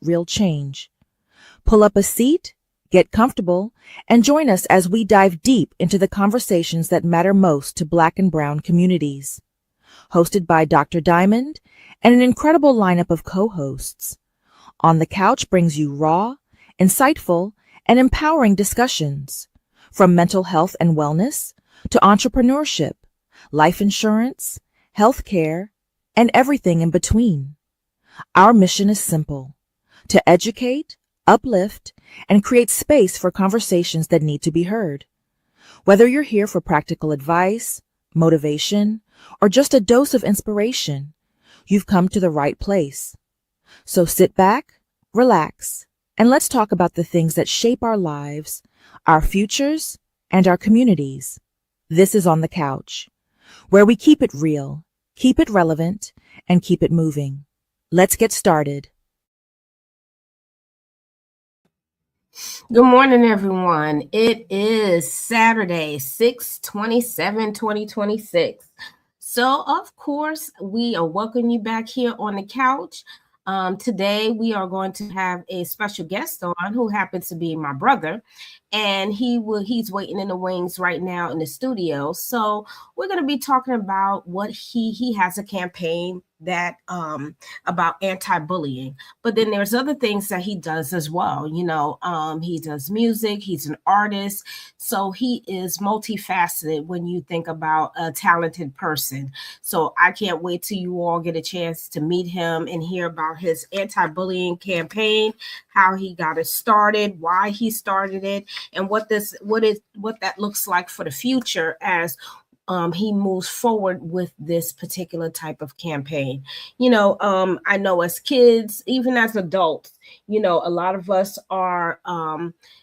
real change. Pull up a seat, get comfortable, and join us as we dive deep into the conversations that matter most to Black and Brown communities. Hosted by Dr. Diamond and an incredible lineup of co-hosts. On the Couch brings you raw, insightful, and empowering discussions, from mental health and wellness to entrepreneurship, life insurance, healthcare, and everything in between. Our mission is simple: to educate, uplift, and create space for conversations that need to be heard. Whether you're here for practical advice, motivation, or just a dose of inspiration, you've come to the right place. So sit back, relax, and let's talk about the things that shape our lives, our futures, and our communities. This is On the Couch, where we keep it real, keep it relevant, and keep it moving. Let's get started. Good morning, everyone. It is Saturday, 6/27/2026. So, of course, we are welcoming you back here on the couch. Today, we are going to have a special guest on who happens to be my brother, and he's waiting in the wings right now in the studio. So, we're going to be talking about what he has a campaign that about anti-bullying, but then there's other things that he does as well. He does music, he's an artist, so he is multifaceted when you think about a talented person. So I can't wait till you all get a chance to meet him and hear about his anti-bullying campaign, how he got it started, why he started it, and what that looks like for the future as he moves forward with this particular type of campaign. I know as kids, even as adults, a lot of us are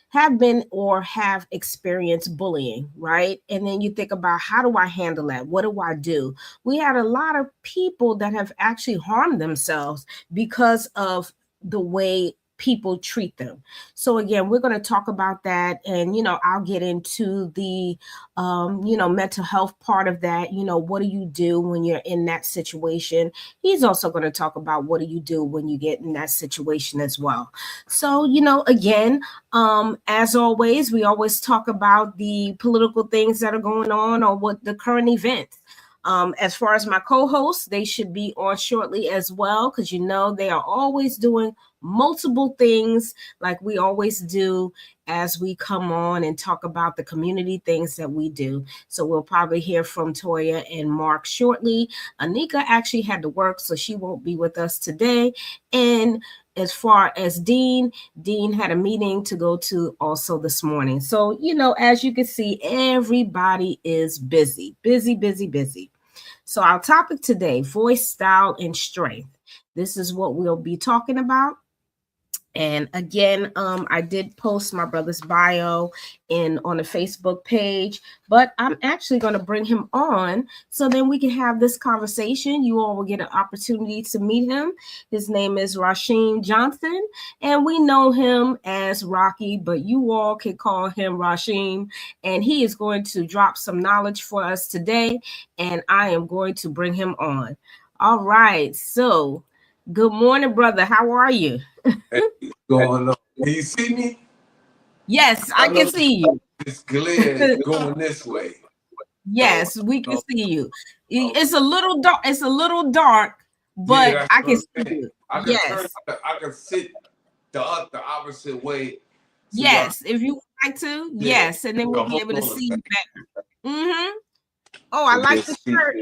have been or have experienced bullying, right? And then you think about, how do I handle that? What do I do? We had a lot of people that have actually harmed themselves because of the way people treat them. So again, we're going to talk about that, and I'll get into the mental health part of that. What do you do when you're in that situation? He's also going to talk about what do you do when you get in that situation as well. So again, as always, we always talk about the political things that are going on or what the current events. As far as my co-hosts, they should be on shortly as well, because they are always doing multiple things like we always do as we come on and talk about the community things that we do. So we'll probably hear from Toya and Mark shortly. Anika actually had to work, so she won't be with us today. And as far as Dean had a meeting to go to also this morning. So, as you can see, everybody is busy. So our topic today, voice, style, and strength. This is what we'll be talking about. And again, I did post my brother's bio on the Facebook page, but I'm actually going to bring him on so then we can have this conversation. You all will get an opportunity to meet him. His name is Rashiem Johnson, and we know him as Rocky, but you all can call him Rashiem, and he is going to drop some knowledge for us today, and I am going to bring him on. All right, so good morning, brother. How are you? Hey, what's going on? Can you see me? Yes, I can see you. It's glare going this way. Yes, we can see you. It's a little dark. It's a little dark, but yeah, I can see you. I can sit the opposite way. So yes, if you would like to. Yeah. Yes, and then we'll be able to see you better. Mm-hmm. Oh, I like the shirt,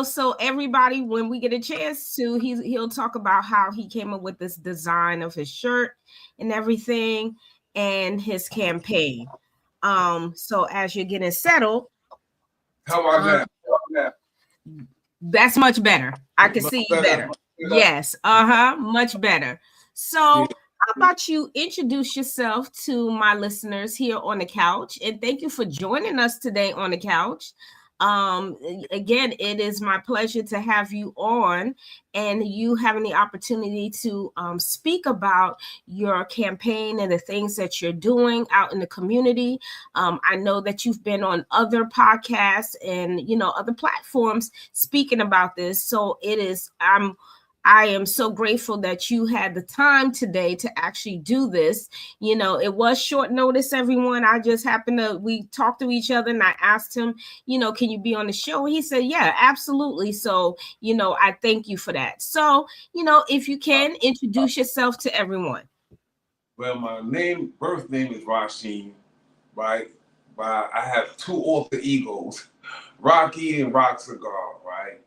so everybody, when we get a chance to, he'll talk about how he came up with this design of his shirt and everything and his campaign. So as you're getting settled. How about that? That's much better. I can see you better. Yes. Much better. So how about you introduce yourself to my listeners here on the couch, and thank you for joining us today on the couch. Again, it is my pleasure to have you on and you having the opportunity to speak about your campaign and the things that you're doing out in the community. I know that you've been on other podcasts and, other platforms speaking about this. So it is, I am so grateful that you had the time today to actually do this. You know, it was short notice, everyone. I just happened to, we talked to each other and I asked him, you know, can you be on the show? He said, yeah, absolutely. So, you know, I thank you for that. So, you know, if you can introduce yourself to everyone. Well, my birth name is Rashiem, right? I have two alter egos, Rocky and Rock Cigar, right?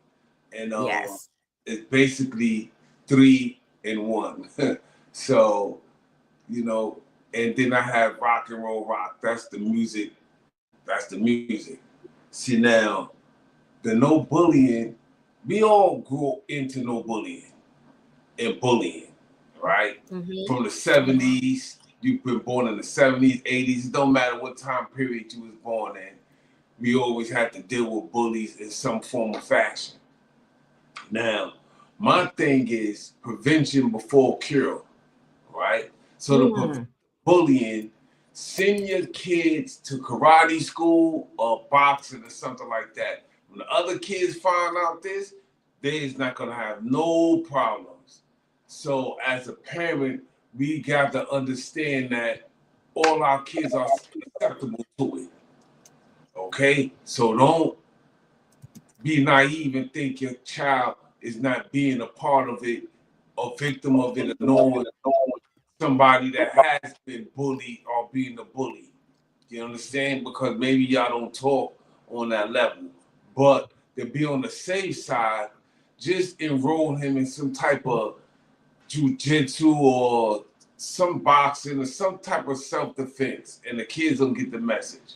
And Yes. it's basically 3 in 1. So, you know, and then I have Rock and Roll Rock. That's the music. That's the music. See now, the no bullying, we all grew into no bullying and bullying, right? Mm-hmm. From the 70s, you've been born in the 70s, 80s, it don't matter what time period you was born in, we always had to deal with bullies in some form of fashion. Now, my thing is prevention before cure, right? So to prevent bullying, send your kids to karate school or boxing or something like that. When the other kids find out this, they's not gonna have no problems. So as a parent, we got to understand that all our kids are susceptible to it. Okay? So don't be naive and think your child is not being a part of it, a victim of it, or knowing somebody that has been bullied or being a bully. You understand? Because maybe y'all don't talk on that level. But to be on the safe side, just enroll him in some type of jujitsu or some boxing or some type of self-defense, and the kids don't get the message.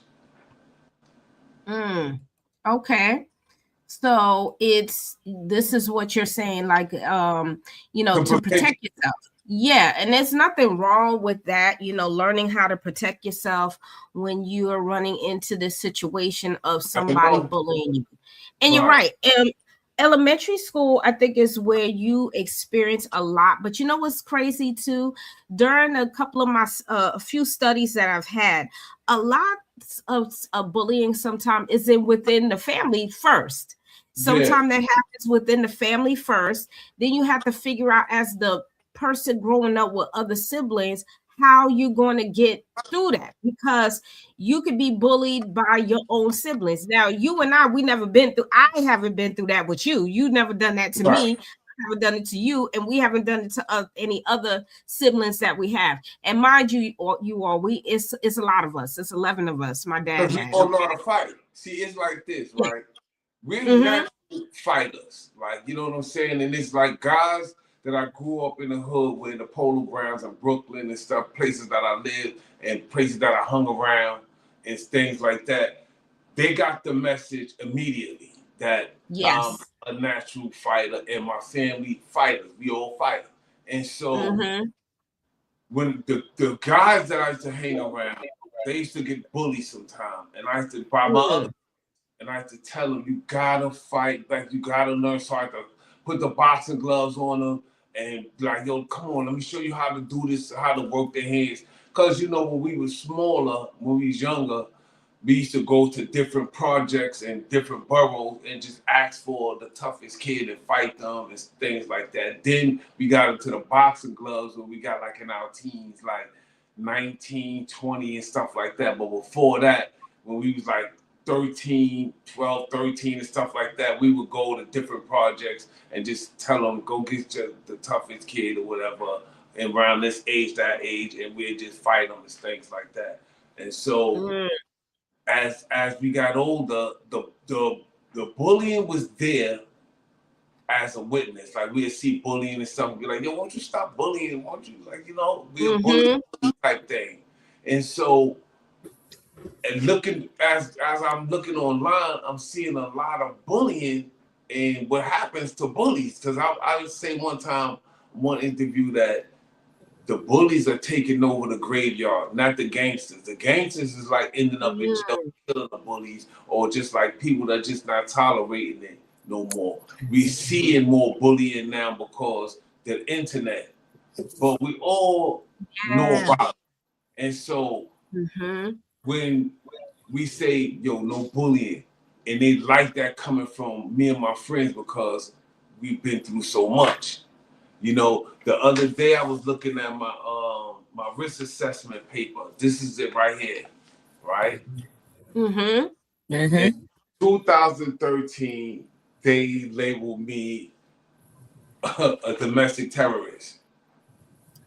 Okay. So this is what you're saying, like, you know, to protect yourself. Yeah, and there's nothing wrong with that, you know, learning how to protect yourself when you are running into this situation of somebody bullying you. And you're right. Elementary school, I think, is where you experience a lot. But you know what's crazy too? During a couple of my a few studies that I've had, a lot of bullying sometimes is within the family first. Sometimes that happens within the family first. Then you have to figure out, as the person growing up with other siblings, how you going to get through that, because you could be bullied by your own siblings. Now, you and I, we never been through, I haven't been through that with you. You never done that to me. I haven't done it to you, and we haven't done it to any other siblings that we have. And mind you, it's a lot of us. It's 11 of us. My dad had. We all know how to fight. See, it's like this, right? We're natural fighters, like, you know what I'm saying? And it's like guys that I grew up in the hood with, the Polo Grounds in Brooklyn and stuff, places that I lived and places that I hung around and things like that. They got the message immediately that I'm a natural fighter and my family fighters. We all fight. And so when the guys that I used to hang around, they used to get bullied sometimes. And I used to, by my other, and I had to tell them, you gotta fight back, you gotta learn. So I had to put the boxing gloves on them and like, yo, come on, let me show you how to do this, how to work their hands. Because, you know, when we were smaller, when we was younger, we used to go to different projects and different boroughs and just ask for the toughest kid and fight them and things like that. Then we got into the boxing gloves when we got like in our teens, like 19, 20 and stuff like that. But before that, when we was like 13, 12, 13 and stuff like that, we would go to different projects and just tell them, go get the toughest kid or whatever, and around this age, that age, and we'd just fight them and things like that. And so as we got older, the bullying was there as a witness. Like we'd see bullying and stuff and be like, yo, why don't you stop bullying? Why don't you, like, you know, be a bully type thing. And so, and looking as I'm looking online, I'm seeing a lot of bullying and what happens to bullies. Because I would say one interview that the bullies are taking over the graveyard, not the gangsters. The gangsters is like ending up in jail, killing the bullies, or just like people that are just not tolerating it no more. We seeing more bullying now because the internet, but we all know about it. And so when we say, yo, no bullying, and they like that coming from me and my friends because we've been through so much. You know, the other day I was looking at my risk assessment paper. This is it right here, right? Mm-hmm. In 2013, they labeled me a domestic terrorist.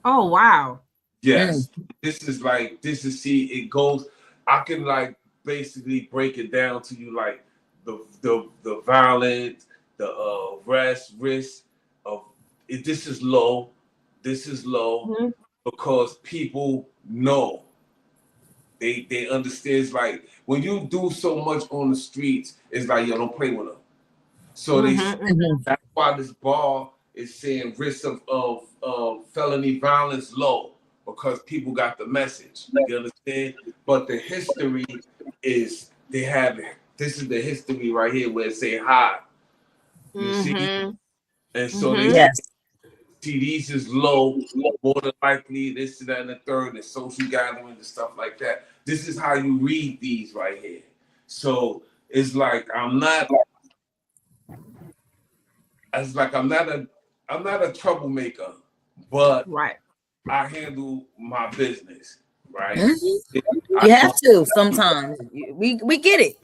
Oh, wow. Yes. This is see, it goes, I can like basically break it down to you like the violence, the risk of it. This is low. This is low Mm-hmm. because people know. They understand. It's like when you do so much on the streets, it's like yo, don't play with them. So that's why this bar is saying risk of felony violence low, because people got the message. You understand? But the history is they have this is the history right here where it say high. You see? And so they see these is low, more than likely, this, that, and the third, and social gathering and stuff like that. This is how you read these right here. So it's like I'm not a troublemaker, but Right. I handle my business, right? You have to sometimes. We get it.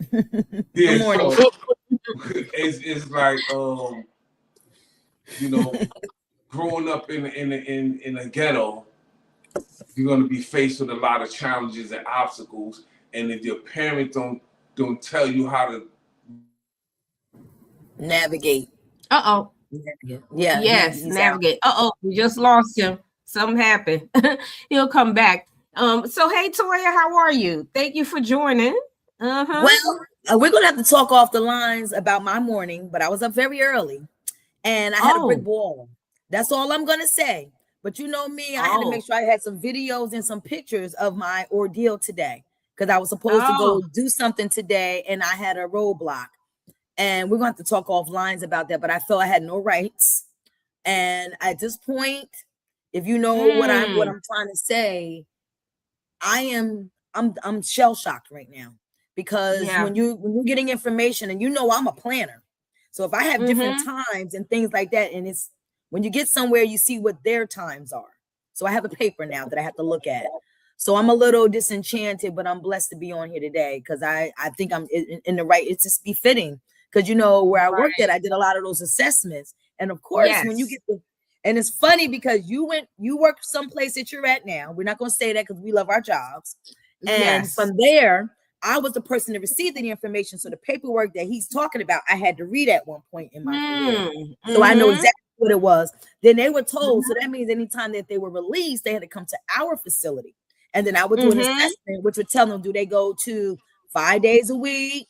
Yeah, Good morning. so it's like you know, growing up in a ghetto, you're gonna be faced with a lot of challenges and obstacles, and if your parents don't tell you how to Navigate. Uh-oh. Yeah. Yes, navigate. Uh-oh, we just lost him. Something happened. He'll come back. So hey Toya, how are you? Thank you for joining. Well, we're gonna have to talk off the lines about my morning, but I was up very early and I had a brick wall. That's all I'm gonna say. But you know me, I had to make sure I had some videos and some pictures of my ordeal today because I was supposed to go do something today and I had a roadblock. And we're going to have to talk off lines about that, but I felt I had no rights. And at this point, if you know what I'm trying to say, I'm shell shocked right now because when you're getting information and you know I'm a planner. So if I have different times and things like that, and it's when you get somewhere, you see what their times are. So I have a paper now that I have to look at. So I'm a little disenchanted, but I'm blessed to be on here today because I think I'm in the right. It's just befitting. Because, you know, where I worked at, I did a lot of those assessments. And of course, when you get and it's funny because you work someplace that you're at now. We're not going to say that because we love our jobs. And from there, I was the person that received the information. So the paperwork that he's talking about, I had to read at one point in my career. So I know exactly what it was. Then they were told. So that means anytime that they were released, they had to come to our facility. And then I would do an assessment, which would tell them, do they go to 5 days a week?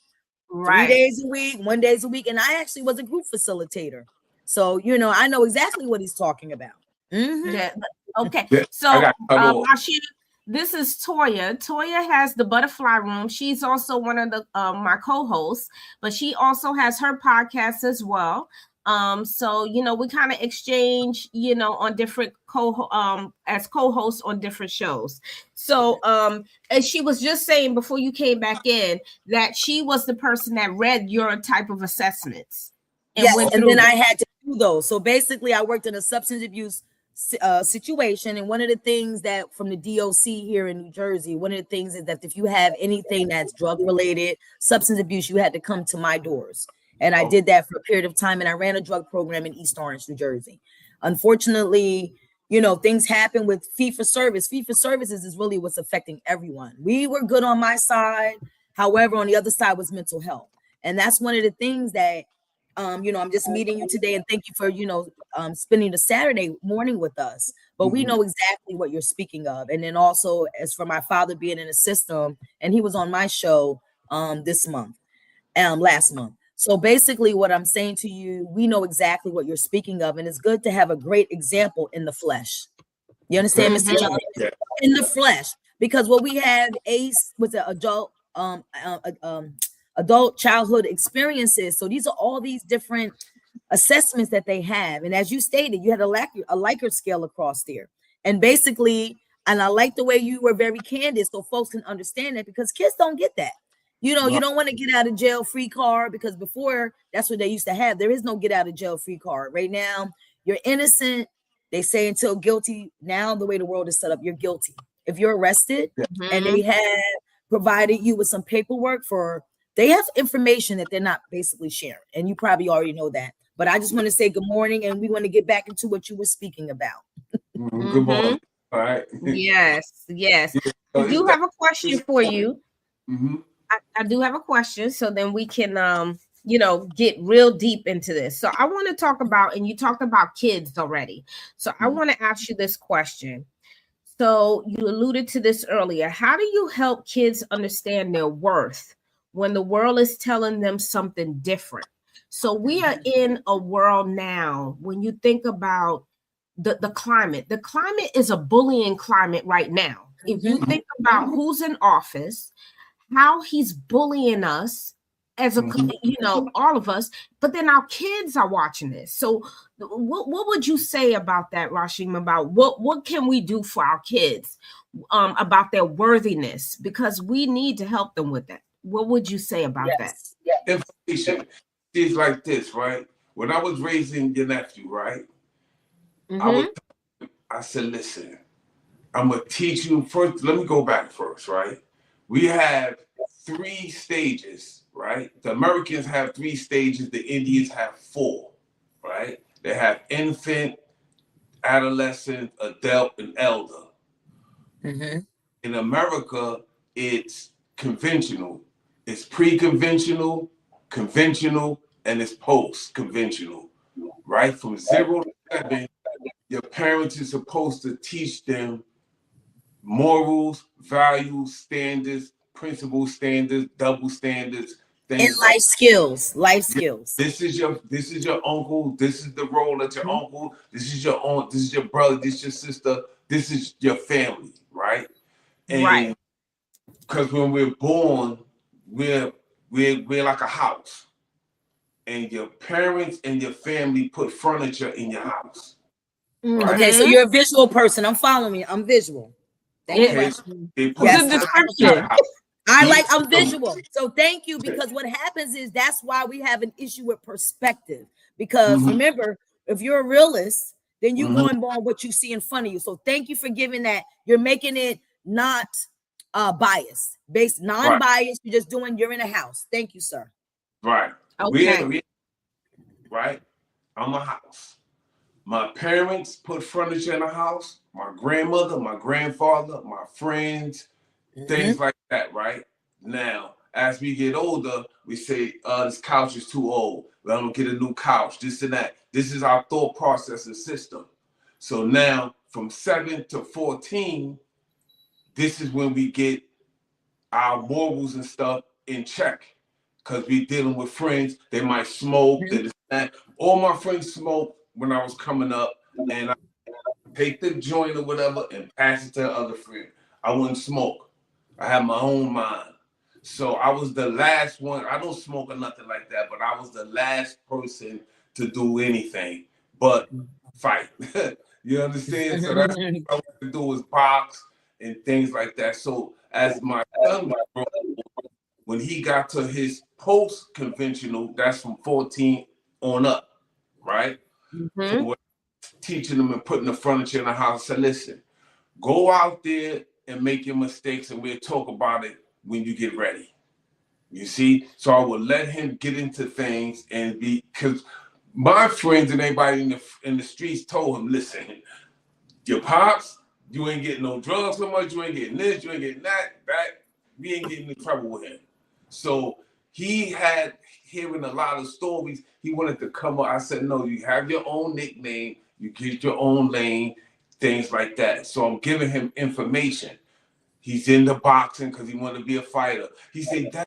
3 days a week, 1 day a week, and I actually was a group facilitator, so you know I know exactly what he's talking about. Okay, so Rashiem, this is Toya. Toya has the Butterfly Room. She's also one of the my co-hosts, but she also has her podcast as well. So you know we kind of exchange, you know, on different as co-hosts on different shows. So and she was just saying before you came back in that she was the person that read your type of assessments. And then I had to do those. So basically, I worked in a substance abuse situation, and one of the things that from the DOC here in New Jersey, one of the things is that if you have anything that's drug related, substance abuse, you had to come to my doors. And I did that for a period of time, and I ran a drug program in East Orange, New Jersey. Unfortunately, you know, things happen with fee for service. Fee for services is really what's affecting everyone. We were good on my side. However, on the other side was mental health. And that's one of the things that, you know, I'm just meeting you today, and thank you for, you know, spending the Saturday morning with us. But we know exactly what you're speaking of. And then also, as for my father being in the system, and he was on my show last month. So basically what I'm saying to you, we know exactly what you're speaking of, and it's good to have a great example in the flesh. You understand, Mr. Johnson? In the flesh, because what we have ACE with the adult childhood experiences. So these are all these different assessments that they have. And as you stated, you had a Likert scale across there. And basically, and I like the way you were very candid so folks can understand that, because kids don't get that. You know, you don't want to get out of jail free card, because before that's what they used to have. There is no get out of jail free card. Right now, you're innocent They say until guilty. Now the way the world is set up, you're guilty. If you're arrested and they have provided you with some paperwork they have information that they're not basically sharing. And you probably already know that. But I just want to say good morning, and we want to get back into what you were speaking about. Good morning. All right. Yes. Yeah, I do have a question for you. Mm-hmm. I do have a question, so then we can get real deep into this. So I want to talk about, and you talked about kids already. So I want to ask you this question. So you alluded to this earlier. How do you help kids understand their worth when the world is telling them something different? So we are in a world now, when you think about the climate is a bullying climate right now. If you think about who's in office, how he's bullying us as all of us, but then our kids are watching this. So what would you say about that, Rashiem, about what can we do for our kids about their worthiness, because we need to help them with that? What would you say about that? Information is like this, right? When I was raising your nephew, right? I said, listen, I'm gonna teach you first. Let me go back first, right? We have 3 stages, right? The Americans have 3 stages. The Indians have 4, right? They have infant, adolescent, adult, and elder. In America, it's conventional. It's pre-conventional, conventional, and it's post-conventional, right? From 0 to 7, your parents are supposed to teach them morals, values, standards, principle standards, double standards, things and life skills. This is your uncle. This is the role of your uncle. This is your aunt. This is your brother. This is your sister. This is your family, right? And because when we're born, we're like a house, and your parents and your family put furniture in your house. Right? Okay, so you're a visual person. I'm following you. I'm visual. They put good description. I'm visual. So thank you, because what happens is that's why we have an issue with perspective. Because remember, if you're a realist, then you're going on what you see in front of you. So thank you for giving that. You're making it not biased, based non-biased. You're just doing. You're in a house. Thank you, sir. Right. Okay. Right. I'm a house. My parents put furniture in the house. My grandmother, my grandfather, my friends, things like that, right? Now, as we get older, we say, this couch is too old. I'm gonna get a new couch, this and that. This is our thought processing system. So now, from 7 to 14, this is when we get our morals and stuff in check. Because we're dealing with friends, they might smoke, this, that. All my friends smoked when I was coming up, and I take the joint or whatever and pass it to the other friend. I wouldn't smoke. I had my own mind. So I was the last one. I don't smoke or nothing like that, but I was the last person to do anything but fight. You understand? So that's what I wanted to do, was box and things like that. So as my son grew, when he got to his post-conventional, that's from 14 on up, right? So teaching them and putting the furniture in the house. Said, listen, go out there and make your mistakes, and we'll talk about it when you get ready. You see? So I would let him get into things, and because my friends and everybody in the streets told him, listen, your pops, you ain't getting no drugs so much, you ain't getting this, you ain't getting that, we ain't getting in trouble with him. So he had, hearing a lot of stories, he wanted to come up. I said, no, you have your own nickname, you get your own lane, things like that. So I'm giving him information. He's into boxing because he wanted to be a fighter. He said, Dad,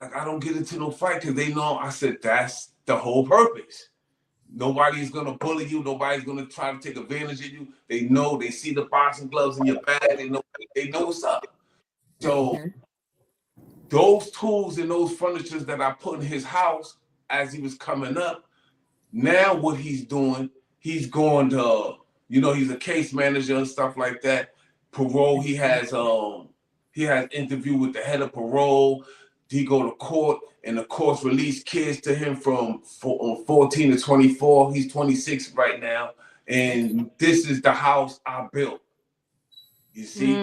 I don't get into no fight because they know. I said, that's the whole purpose. Nobody's going to bully you. Nobody's going to try to take advantage of you. They know, they see the boxing gloves in your bag. They know what's up. So those tools and those furnitures that I put in his house as he was coming up, now what he's doing, he's going to, he's a case manager and stuff like that. Parole, he has interview with the head of parole. He go to court, and the courts release kids to him from 14 to 24. He's 26 right now. And this is the house I built. You see?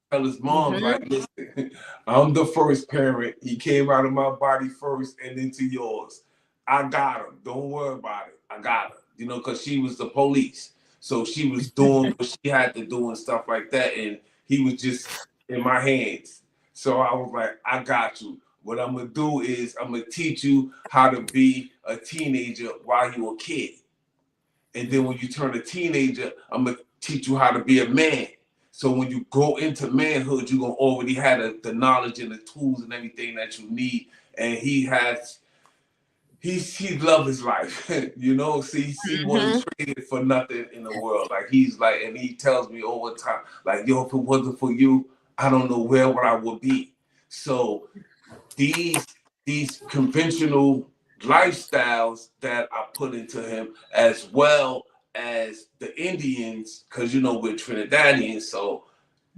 Tell his mom, like, listen, I'm the first parent. He came out of my body first and into yours. I got him. Don't worry about it. I got her. You know, because she was the police. So she was doing what she had to do and stuff like that. And he was just in my hands. So I was like, I got you. What I'm going to do is I'm going to teach you how to be a teenager while you're a kid. And then when you turn a teenager, I'm going to teach you how to be a man. So when you go into manhood, you're going to already have the knowledge and the tools and everything that you need. And he loved his life, you know. See, he wasn't traded for nothing in the world. Like, he's like, and he tells me all the time, like, yo, if it wasn't for you, I don't know where I would be. So these conventional lifestyles that I put into him, as well as the Indians, because you know we're Trinidadians, so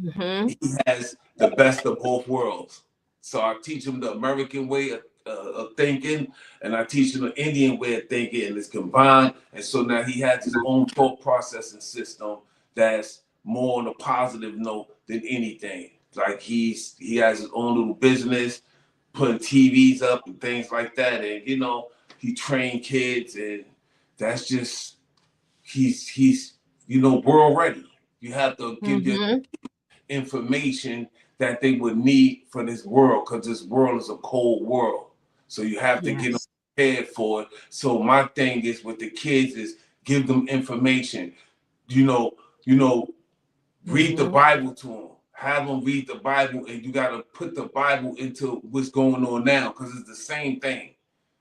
he has the best of both worlds. So I teach him the American way of thinking, and I teach him the Indian way of thinking, and it's combined. And so now he has his own thought processing system that's more on a positive note than anything. Like, he has his own little business, putting TVs up and things like that, and you know, he trained kids, and that's just he's you know, world ready. You have to give your information that they would need for this world, because this world is a cold world. So you have to get them prepared for it. So my thing is with the kids is give them information. You know, read the Bible to them. Have them read the Bible, and you got to put the Bible into what's going on now, because it's the same thing.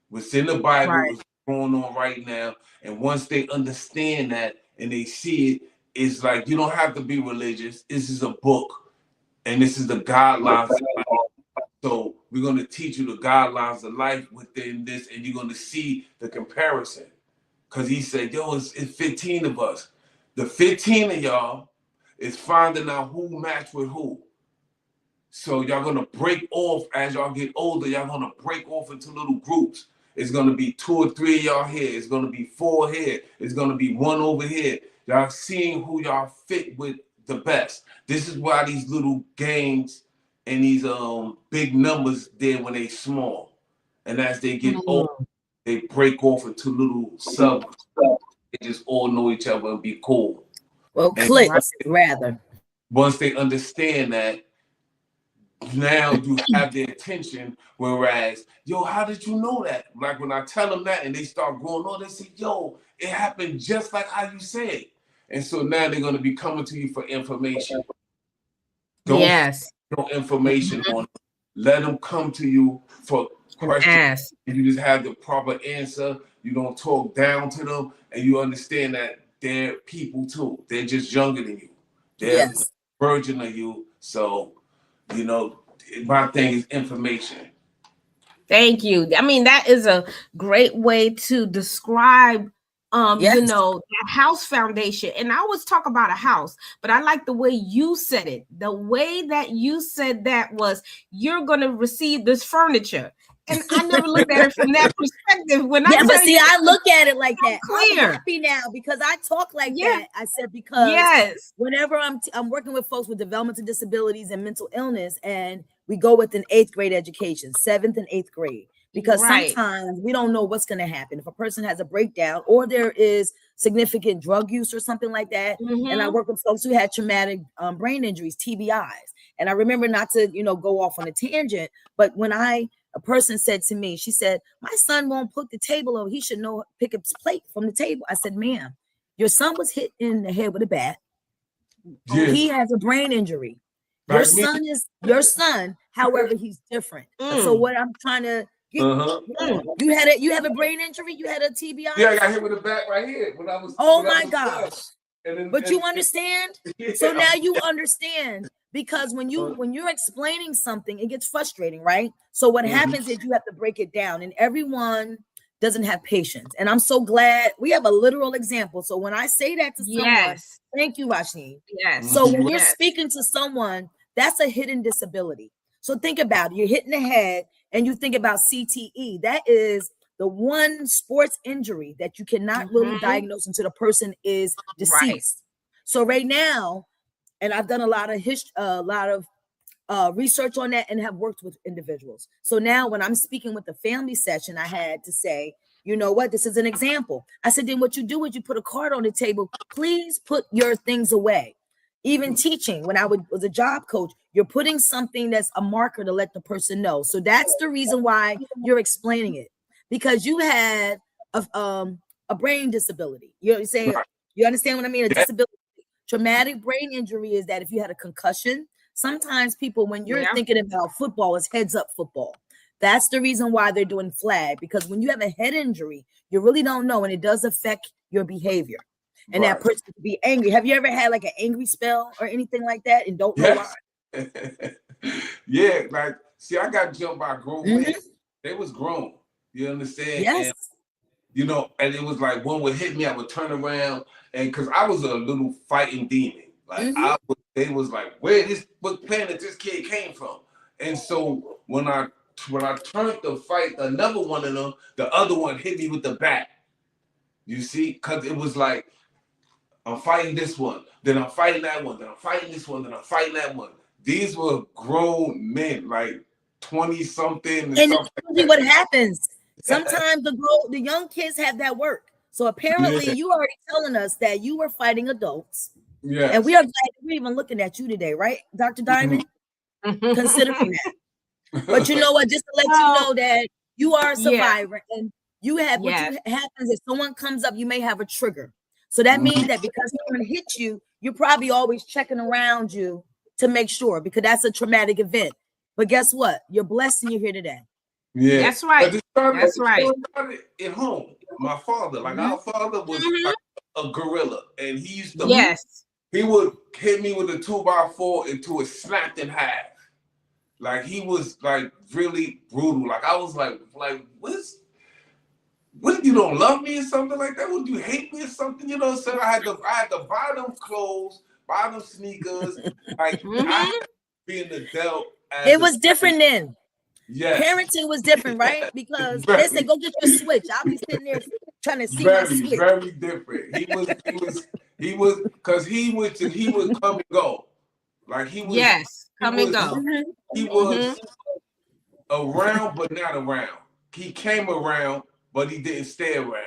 What's in the Bible is going on right now. And once they understand that and they see it, it's like, you don't have to be religious. This is a book, and this is the guidelines of life. So we're going to teach you the guidelines of life within this, and you're going to see the comparison. Because he said, yo, it's 15 of us. The 15 of y'all is finding out who match with who. So y'all gonna break off as y'all get older. Y'all gonna break off into little groups. It's gonna be 2 or 3 of y'all here. It's gonna be 4 here. It's gonna be 1 over here. Y'all seeing who y'all fit with the best. This is why these little gangs and these big numbers there when they small. And as they get older, they break off into little sub. They just all know each other and be cool. Well, clicks, rather. Once they understand that, now you have their attention. Whereas, yo, how did you know that? Like, when I tell them that and they start going on, they say, yo, it happened just like how you said. And so now they're going to be coming to you for information. Don't no information on them. Let them come to you for questions. And you just have the proper answer. You don't talk down to them, and you understand that they're people too. They're just younger than you. They're a virgin of you. So, you know, my thing is information. Thank you. I mean, that is a great way to describe you know, that house foundation. And I always talk about a house, but I like the way you said it. The way that you said that was, you're going to receive this furniture. And I never looked at it from that perspective. When I but see, I look at it like that. Clear. I'm happy now because I talk like that. I said, because whenever I'm working with folks with developmental disabilities and mental illness, and we go with an 8th grade education, 7th and 8th grade, because sometimes we don't know what's going to happen if a person has a breakdown or there is significant drug use or something like that. And I work with folks who had traumatic brain injuries, TBIs. And I remember, not to, you know, go off on a tangent, but when a person said to me, she said, my son won't put the table over. He should know, pick up his plate from the table. I said, ma'am, your son was hit in the head with a bat. He has a brain injury. Your son is your son. However, he's different. So what I'm trying to get, you have a brain injury. You had a TBI. Yeah, I got hit with a bat right here when I was. Oh my gosh! But you understand? So now you understand. Because when you're explaining something, it gets frustrating, right? So what happens is you have to break it down, and everyone doesn't have patience. And I'm so glad we have a literal example. So when I say that to someone, thank you, Rashiem. So when you're speaking to someone, that's a hidden disability. So think about it. You're hitting the head, and you think about CTE. That is the one sports injury that you cannot really diagnose until the person is deceased. So right now, and I've done a lot of research on that and have worked with individuals. So now when I'm speaking with the family session, I had to say, you know what, this is an example. I said, then what you do is you put a card on the table. Please put your things away. Even teaching, when I was a job coach, you're putting something that's a marker to let the person know. So that's the reason why you're explaining it, because you had a brain disability. You're saying, you understand what I mean? A disability. Traumatic brain injury is that if you had a concussion, sometimes people, when you're thinking about football, it's heads up football. That's the reason why they're doing flag, because when you have a head injury, you really don't know, and it does affect your behavior. And that person could be angry. Have you ever had like an angry spell or anything like that and don't know why? Yeah, like, see, I got jumped by grown men. They was grown. You understand? Yes. And, you know, and it was like one would hit me, I would turn around, and because I was a little fighting demon. Like they was like, what planet this kid came from? And so when I turned to fight another one of them, the other one hit me with the bat. You see, because it was like, I'm fighting this one, then I'm fighting that one, then I'm fighting this one, then I'm fighting that one. These were grown men, like 20-something. And it's usually what happens. Sometimes the young kids have that work. So apparently you already telling us that you were fighting adults. Yeah. And we are glad we're even looking at you today, right, Dr. Diamond? Considering that. But you know what? Just to let you know that you are a survivor, and you have what happens is someone comes up, you may have a trigger. So that means that because someone hit you, you're probably always checking around you to make sure, because that's a traumatic event. But guess what? You're blessed and you're here today. Yeah, that's right. That's right. At home, my father, like our father was like a gorilla, and he used to he would hit me with a 2x4 until it snapped in half. Like he was like really brutal. Like I was like what, you don't love me or something like that? Would you hate me or something? You know what I'm saying? I had to buy them clothes, buy them sneakers. Like I being an adult. It was different then. Yes. Parenting was different, right? Because they say, go get your switch. I'll be sitting there trying to see my switch. Very different. He was because he would come and go. Like he was come and go. He was around but not around. He came around, but he didn't stay around.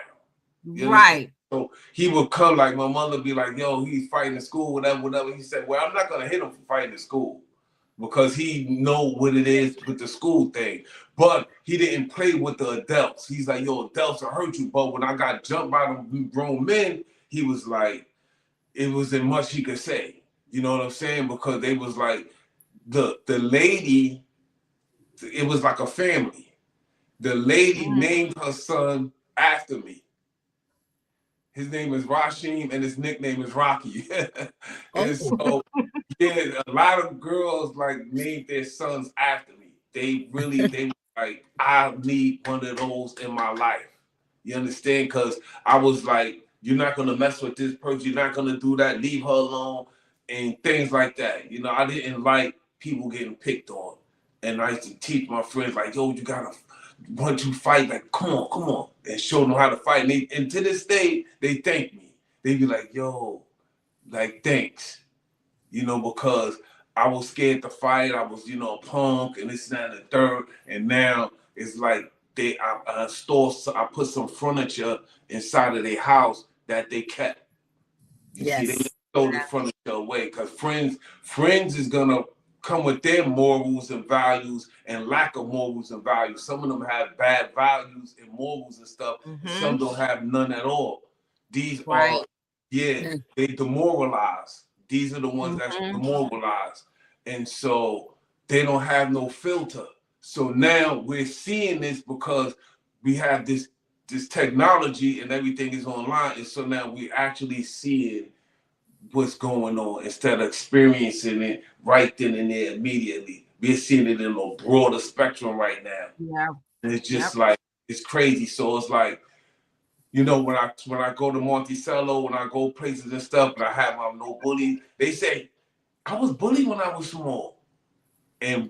Right. So he would come, like my mother would be like, yo, he's fighting in school, whatever. He said, well, I'm not gonna hit him for fighting in school, because he know what it is with the school thing. But he didn't play with the adults. He's like, yo, adults will hurt you. But when I got jumped by them grown men, he was like, it wasn't much he could say. You know what I'm saying? Because they was like, the lady, it was like a family. The lady named her son after me. His name is Rashiem, and his nickname is Rocky. And so, a lot of girls like named their sons after me. They were like, I need one of those in my life. You understand? Because I was like, you're not gonna mess with this person. You're not gonna do that. Leave her alone, and things like that. You know, I didn't like people getting picked on, and I used to teach my friends like, yo, you gotta. Once you fight, like, come on, and show them how to fight. And to this day, they thank me. They be like, yo, like, thanks. You know, because I was scared to fight. I was, a punk and this, that, and the third. And now it's like I put some furniture inside of their house that they kept. You see, they throw the furniture away, because friends is gonna come with their morals and values and lack of morals and values. Some of them have bad values and morals and stuff. Some don't have none at all. These are, they demoralize. These are the ones that's demoralized. And so they don't have no filter. So now we're seeing this because we have this technology and everything is online. And so now we actually seeing what's going on instead of experiencing it right then and there immediately. We're seeing it in a broader spectrum right now. Yeah. And it's just like, it's crazy. So it's like, when I go to Monticello, when I go places and stuff, and I have my no bully, they say, I was bullied when I was small. And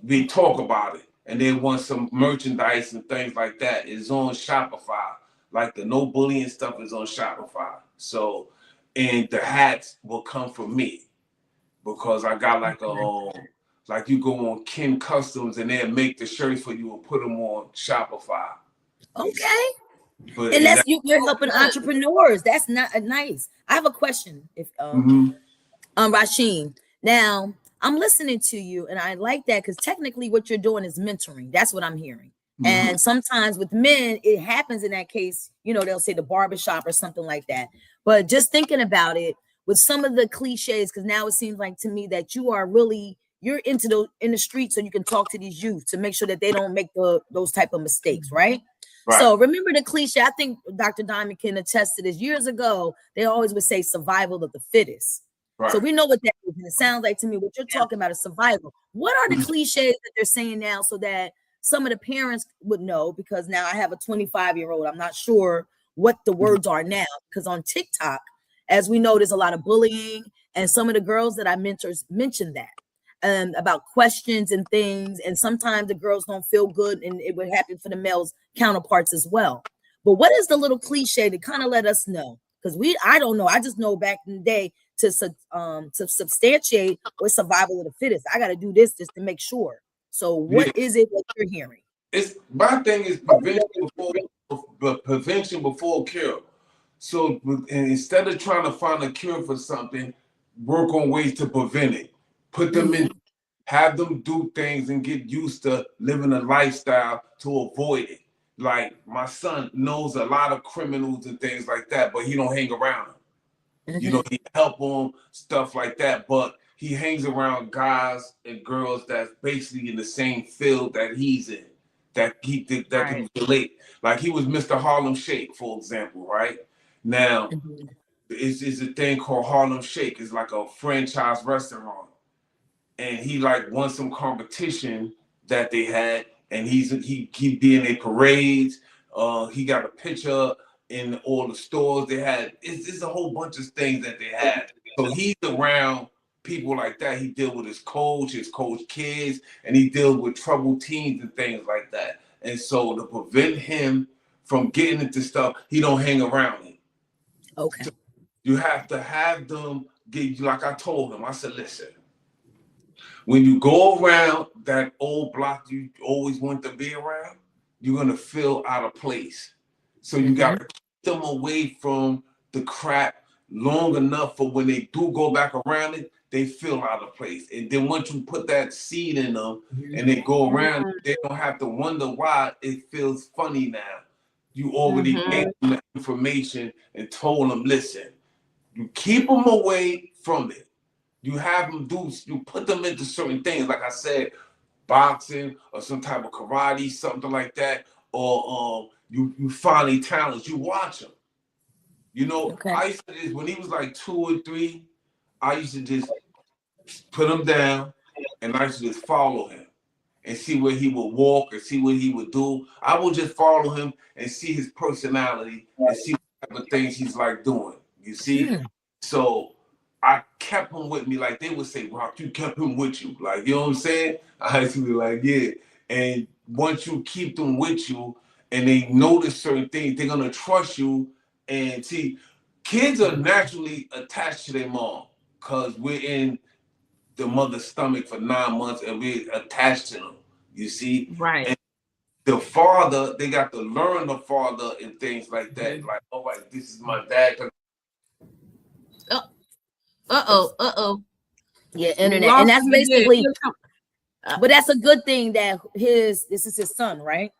we talk about it. and they want some merchandise and things like that, it's on Shopify. Like the no bullying stuff is on Shopify. So, and the hats will come from me because I got like like you go on Ken Customs and they'll make the shirts for you and put them on Shopify. Okay. But and that's you're helping entrepreneurs. That's not nice. I have a question. If Rashiem, now I'm listening to you and I like that because technically what you're doing is mentoring. That's what I'm hearing. And sometimes with men, it happens in that case, you know, they'll say the barbershop or something like that. But just thinking about it with some of the cliches, because now it seems like to me that you're into in the street so you can talk to these youth to make sure that they don't make those type of mistakes, right? So remember the cliche. I think Dr. Diamond can attest to this. Years ago, they always would say survival of the fittest. So we know what that is. And it sounds like to me what you're talking about is survival. What are the cliches that they're saying now so that some of the parents would know? Because now I have a 25-year-old. I'm not sure what the words are now because on TikTok, as we know, there's a lot of bullying. And some of the girls that I mentors mentioned that. About questions and things, and sometimes the girls don't feel good, and it would happen for the males counterparts as well. But what is the little cliche to kind of let us know? Because I don't know. I just know back in the day to substantiate with survival of the fittest. I got to do this just to make sure. So what is it that you're hearing? It's my thing is prevention before cure. So instead of trying to find a cure for something, work on ways to prevent it. Put them in, have them do things and get used to living a lifestyle to avoid it. Like my son knows a lot of criminals and things like that, but he don't hang around them. You know, he help them, stuff like that, but he hangs around guys and girls that's basically in the same field that he's in, that can relate. Like he was Mr. Harlem Shake, for example, right? Now, it's a thing called Harlem Shake. It's like a franchise restaurant. And he like won some competition that they had, and he be in their parades. He got a picture in all the stores they had. It's a whole bunch of things that they had. So he's around people like that. He deal with his coach kids, and he deals with troubled teens and things like that. And so to prevent him from getting into stuff, he don't hang around it. Okay. So you have to have them get, like I told him, I said, listen, when you go around that old block you always want to be around, you're going to feel out of place. So you got to keep them away from the crap long enough for when they do go back around it, they feel out of place. And then once you put that seed in them and they go around, they don't have to wonder why it feels funny now. You already gave them the information and told them, listen, you keep them away from it. You have them you put them into certain things, like I said, boxing or some type of karate, something like that, or you find their talents, you watch them. You know, I used to just, when he was like 2 or 3, I used to just put him down and I used to just follow him and see where he would walk and see what he would do. I would just follow him and see his personality and see what type of things he's like doing. You see? So I kept him with me. Like they would say, Rock, you kept him with you. Like, you know what I'm saying? I used to be like, yeah. And once you keep them with you and they notice certain things, they're going to trust you. And see, kids are naturally attached to their mom because we're in the mother's stomach for 9 months and we're attached to them. You see? Right. And the father, they got to learn the father and things like that. Like, oh, like, this is my dad. Yeah, internet. And that's basically, but that's a good thing that this is his son, right?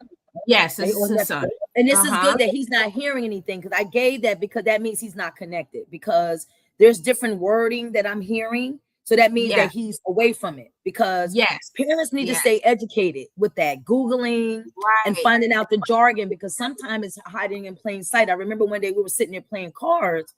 Yes, this is his son. And this is good that he's not hearing anything because I gave that because that means he's not connected because there's different wording that I'm hearing. So that means that he's away from it because parents need to stay educated with that Googling and finding out the jargon because sometimes it's hiding in plain sight. I remember one day we were sitting there playing cards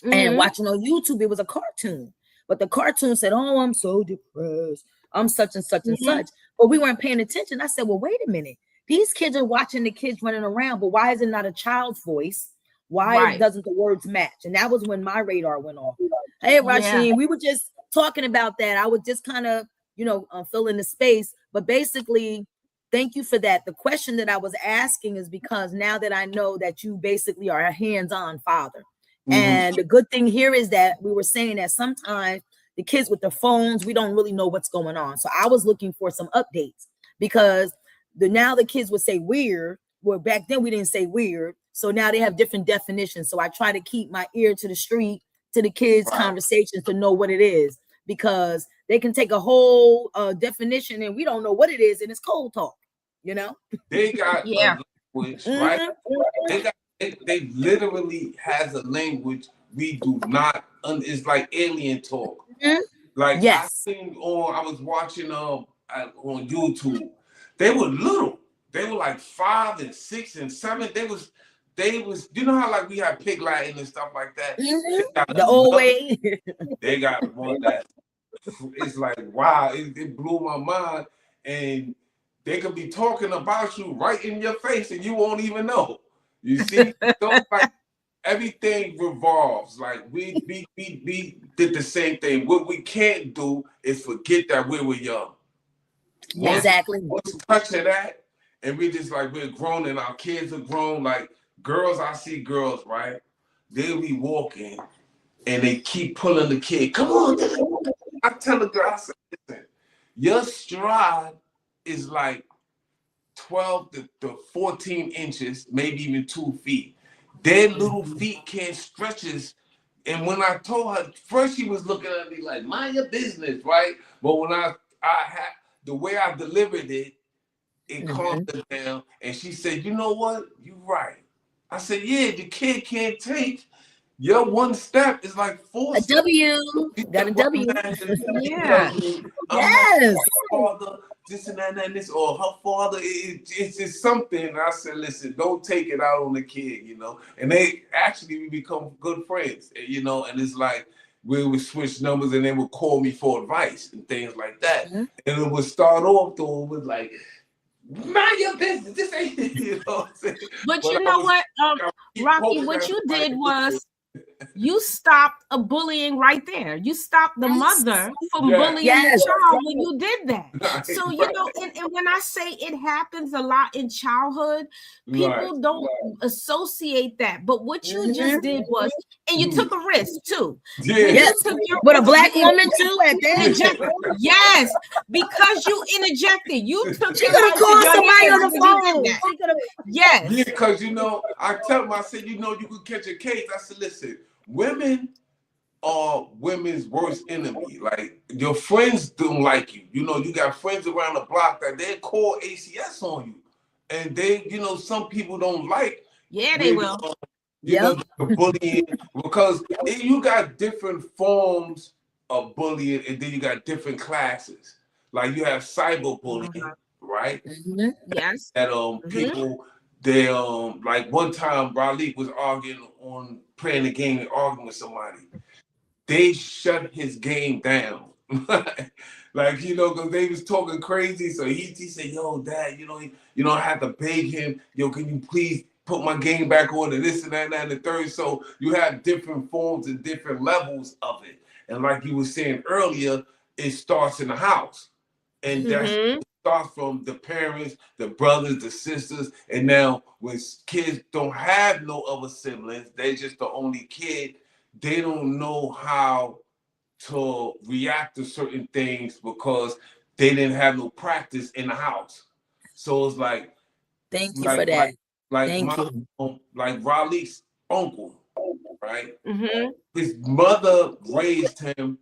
and watching on YouTube. It was a cartoon, but the cartoon said, "Oh, I'm so depressed. I'm such and such and such." But we weren't paying attention. I said, "Well, wait a minute. These kids are watching the kids running around, but why is it not a child's voice? Why doesn't the words match?" And that was when my radar went off. Hey, Rashiem, we were just talking about that. I was just kind of, you know, filling the space, but basically thank you for that. The question that I was asking is because now that I know that you basically are a hands-on father, and the good thing here is that we were saying that sometimes the kids with their phones, we don't really know what's going on. So I was looking for some updates because now the kids would say weird, where back then we didn't say weird. So now they have different definitions. So I try to keep my ear to the street, to the kids' conversations to know what it is, because they can take a whole definition and we don't know what it is, and it's cold talk, you know? They got a language, right? They literally has a language we do not. It's like alien talk. Like I was watching on YouTube. They were little. They were like 5 and 6 and 7. They was. You know how like we have pig Latin and stuff like that. The old way. They got one that it's like wow. It blew my mind, and they could be talking about you right in your face, and you won't even know. You see, so like everything revolves. Like we did the same thing. What we can't do is forget that we were young. Exactly. Once we touch that, and we just like we're grown, and our kids are grown. Like girls, I see girls, right? They'll be walking, and they keep pulling the kid. Come on, I tell the girl, I said, listen, your stride is like 12 to 14 inches, maybe even 2 feet. Their little feet can't stretch us. And when I told her, first she was looking at me like, mind your business, right? But when I had the way I delivered it, it calmed her down. And she said, you know what? You're right. I said, yeah, the kid can't take your one step is like 4 a steps. W. Got a W. Yeah. Yes. Father, this and that and this, or her father, it's just something. And I said, listen, don't take it out on the kid, you know. And they actually we become good friends, you know. And it's like we would switch numbers, and they would call me for advice and things like that. And it would start off though with like, mind your business. This ain't, you know what I'm saying? But you know what, Rocky, what you did was you stopped a bullying right there. You stopped the mother from bullying the child when you did that. So, you know, and when I say it happens a lot in childhood, people don't associate that. But what you just did was, and you took a risk too. With a black woman too at that. Yes, because you interjected. You took She could have called somebody on the phone. Yes. Yeah, because you know, I tell them, I said, you know, you could catch a case. I said, listen, women are women's worst enemy. Like your friends don't like you. You know, you got friends around the block that they call ACS on you, and they, you know, some people don't like. Yeah, they will. You know, the bullying, because you got different forms of bullying, and then you got different classes. Like you have cyberbullying, right? Yes. That people. They like one time Raleigh was arguing on playing the game and arguing with somebody. They shut his game down. Like, you know, because they was talking crazy. So he said, yo, Dad, you know, I had to beg him, yo, can you please put my game back on and this and that and the third. So you have different forms and different levels of it. And like you were saying earlier, it starts in the house. And that's starts from the parents, the brothers, the sisters, and now when kids don't have no other siblings, they're just the only kid, they don't know how to react to certain things because they didn't have no practice in the house. So it's like, thank you for that. Like Raleigh's uncle, right? His mother raised him.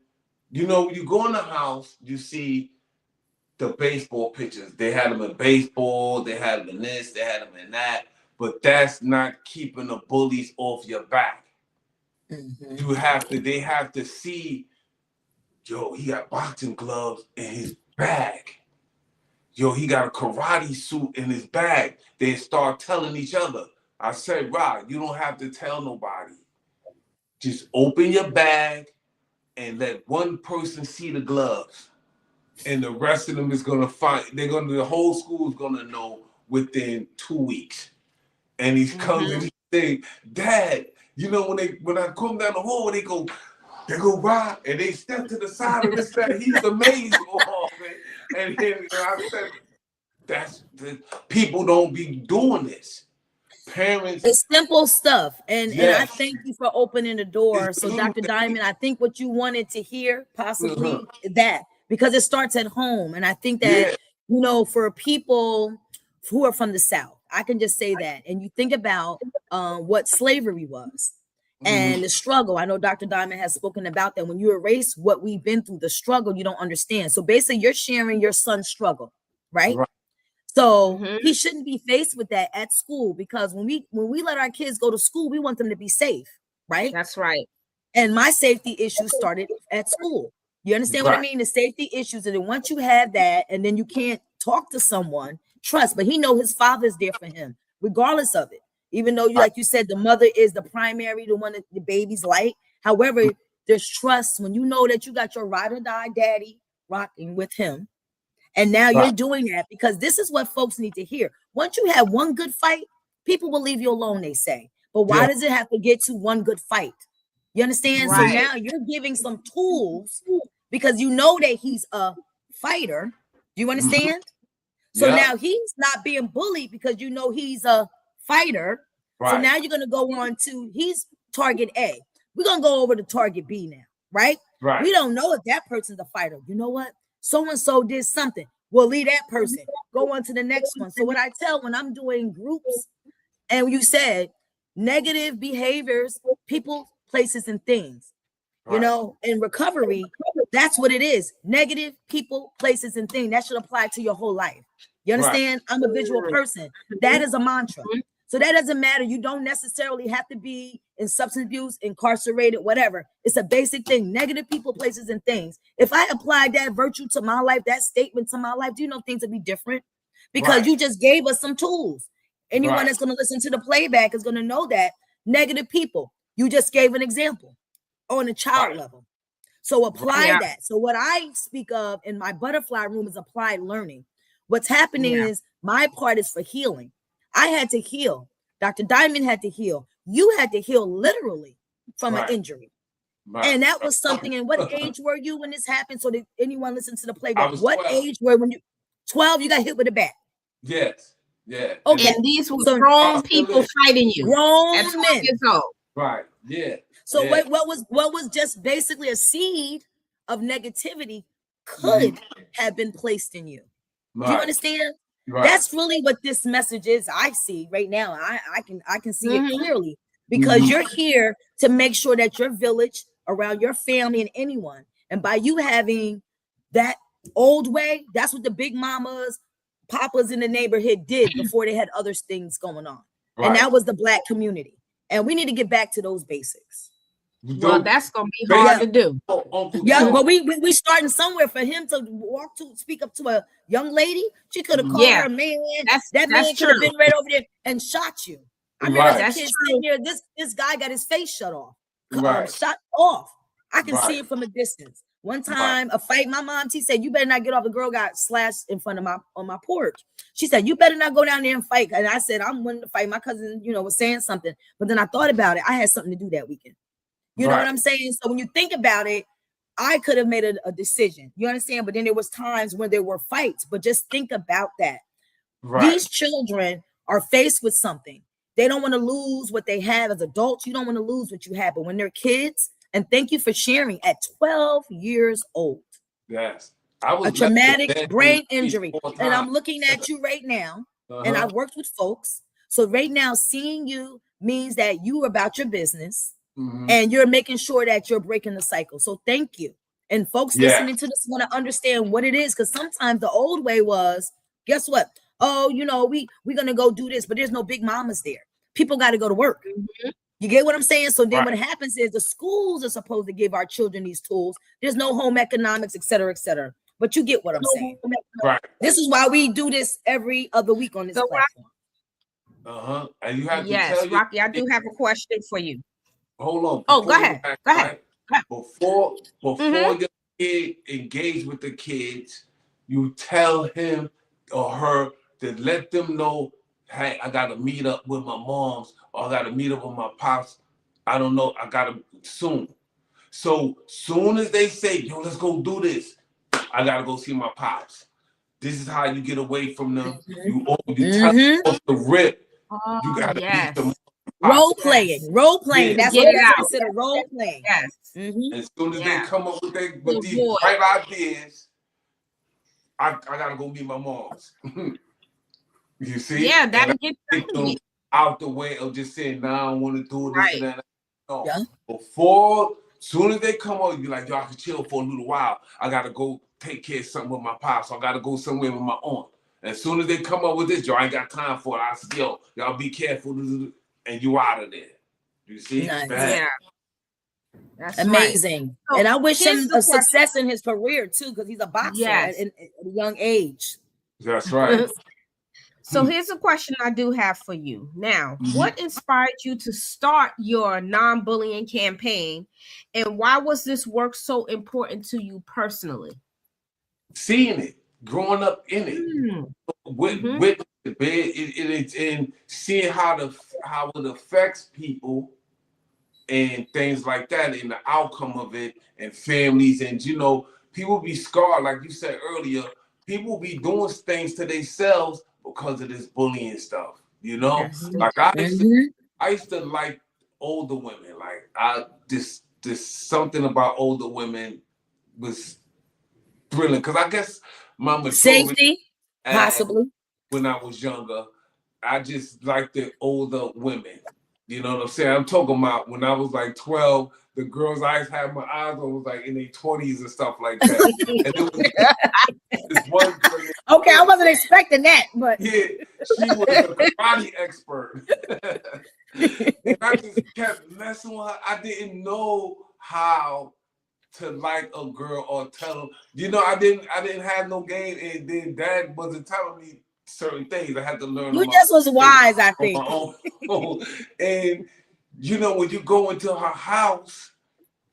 You know, you go in the house, you see the baseball pitchers. They had them in baseball, they had them in this, they had them in that, but that's not keeping the bullies off your back. They have to see, yo, he got boxing gloves in his bag. Yo, he got a karate suit in his bag. They start telling each other. I said, Rod, you don't have to tell nobody. Just open your bag and let one person see the gloves. And the rest of them is gonna the whole school is gonna know within 2 weeks. And he comes and he say, Dad, you know, when I come down the hall, they go Rod, and they step to the side of this guy. He's amazed. And I said, People don't be doing this. Parents, it's simple stuff, and yes. I thank you for opening the door. So Dr. Diamond, I think what you wanted to hear possibly that, because it starts at home, and I think that you know, for people who are from the South, I can just say that, and you think about what slavery was and the struggle. I know Dr. Diamond has spoken about that. When you erase what we've been through, the struggle, you don't understand. So basically, you're sharing your son's struggle, right? So he shouldn't be faced with that at school, because when we let our kids go to school, we want them to be safe, right? That's right. And my safety issues started at school. You understand what I mean? The safety issues, and then once you have that, and then you can't talk to someone, trust. But he know his father's there for him, regardless of it. Even though you, like you said, the mother is the primary, the one that the baby's like. However, there's trust when you know that you got your ride or die daddy rocking with him. And now you're doing that, because this is what folks need to hear. Once you have one good fight, people will leave you alone, they say. But why does it have to get to one good fight? You understand? So now you're giving some tools, because you know that he's a fighter. Do you understand? So now he's not being bullied, because you know he's a fighter. So now you're going to go on to, he's target A. We're going to go over to target B now, right? We don't know if that person's a fighter. You know what? So-and-so did something. We'll leave that person. Go on to the next one. So what I tell when I'm doing groups, and you said negative behaviors, people, places, and things, you know, in recovery, that's what it is. Negative people, places, and things. That should apply to your whole life. You understand? I'm a visual person. That is a mantra. So that doesn't matter. You don't necessarily have to be in substance abuse, incarcerated, whatever. It's a basic thing. Negative people, places, and things. If I applied that virtue to my life, that statement to my life, do you know things would be different? Because you just gave us some tools. Anyone that's going to listen to the playback is going to know that negative people. You just gave an example on a child level. So apply that. So what I speak of in my butterfly room is applied learning. What's happening is my part is for healing. I had to heal. Dr. Diamond had to heal. You had to heal literally from an injury. And that was something. And what age were you when this happened? So did anyone listen to the playback? What 12. Age were when you 12? You got hit with a bat. Yes. Yeah. Okay. And these were grown people fighting you. Grown at 12 years old. Right. Yeah. So what was just basically a seed of negativity could have been placed in you. Do you understand? That's really what this message is. I see right now. I can see it clearly, because you're here to make sure that your village, around your family and anyone, and by you having that old way, that's what the big mamas, papas in the neighborhood did before they had other things going on. And that was the Black community. And we need to get back to those basics. Well, that's gonna be hard to do. But we starting somewhere. For him to speak up to a young lady, she could have called her man. That man could have been right over there and shot you. I mean, as a kid sitting here, this guy got his face shut off, shot off. I can see it from a distance. One time, a fight. My mom, she said, "You better not get off." The girl got slashed in front of on my porch. She said, "You better not go down there and fight." And I said, "I'm willing to fight." My cousin, was saying something, but then I thought about it. I had something to do that weekend. You know what I'm saying? So when you think about it, I could have made a decision. You understand? But then there was times when there were fights. But just think about that. These children are faced with something. They don't want to lose what they have as adults. You don't want to lose what you have. But when they're kids, and thank you for sharing, at 12 years old. Yes. I was a traumatic brain injury. And I'm looking at you right now. And I've worked with folks. So right now, seeing you means that you are about your business. And you're making sure that you're breaking the cycle. So thank you. And folks listening to this want to understand what it is, because sometimes the old way was, guess what? Oh, we're going to go do this, but there's no big mamas there. People got to go to work. You get what I'm saying? So then what happens is the schools are supposed to give our children these tools. There's no home economics, et cetera, et cetera. But you get what I'm saying. This is why we do this every other week on this platform. And you have to tell Rocky, I do have a question for you. Hold on. Oh, go ahead. Go ahead. Before your kid engage with the kids, you tell him or her to let them know, hey, I got to meet up with my moms, or I got to meet up with my pops. I don't know. I got to soon. So soon as they say, yo, let's go do this, I got to go see my pops. This is how you get away from them. You tell them off the rip. You gotta beat them. Role playing. Yeah. That's what that's considered role playing. Yes. As soon as they come up with these right ideas, I gotta go meet my moms. You see? Yeah, that'll get them out the way of just saying, "Nah, I don't want to do this and that." No. Yeah. Before, soon as they come up, you be like, "Y'all can chill for a little while. I gotta go take care of something with my pops. So I gotta go somewhere with my aunt." As soon as they come up with this, "Yo, I ain't got time for it." I said, "Yo, y'all be careful," and you out of there. You see? Nice. Yeah. That's amazing. Right. And I wish him a success in his career too, because he's a boxer at a young age. That's right. So here's a question I do have for you. Now, what inspired you to start your non-bullying campaign, and why was this work so important to you personally? Seeing it, growing up in it, with it, and seeing how it affects people and things like that, and the outcome of it, and families, and people be scarred, like you said earlier. People be doing things to themselves because of this bullying stuff, Like I used to like older women. Like this something about older women was brilliant, because I guess my maturity, safety, possibly. When I was younger, I just liked the older women. You know what I'm saying? I'm talking about when I was like 12, the girls I had my eyes on was like in their 20s and stuff like that. And it was this one girl. Okay, I wasn't expecting that, but yeah, she was a karate expert. And I just kept messing with her. I didn't know how to like a girl or tell them. I didn't have no game, and then Dad wasn't telling me certain things. I had to learn. You just was wise, I think. And when you go into her house,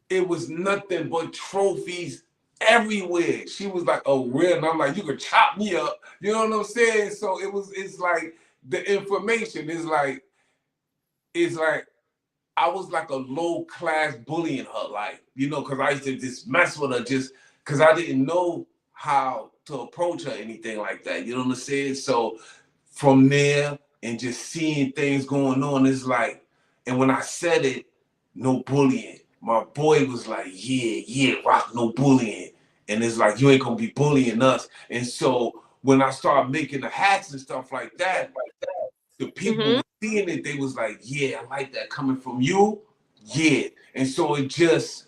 it was nothing but trophies everywhere. She was like, "Oh, real?" And I'm like, "You could chop me up." You know what I'm saying? So it's like the information is like, I was like a low class bullying her, like, because I used to just mess with her just because I didn't know how to approach her, anything like that. You know what I'm saying? So from there and just seeing things going on, it's like, and when I said it, no bullying, my boy was like, yeah, Rock, no bullying. And it's like, you ain't gonna be bullying us. And so when I started making the hats and stuff like that, the people seeing it, they was like, yeah, I like that coming from you. Yeah. And so it just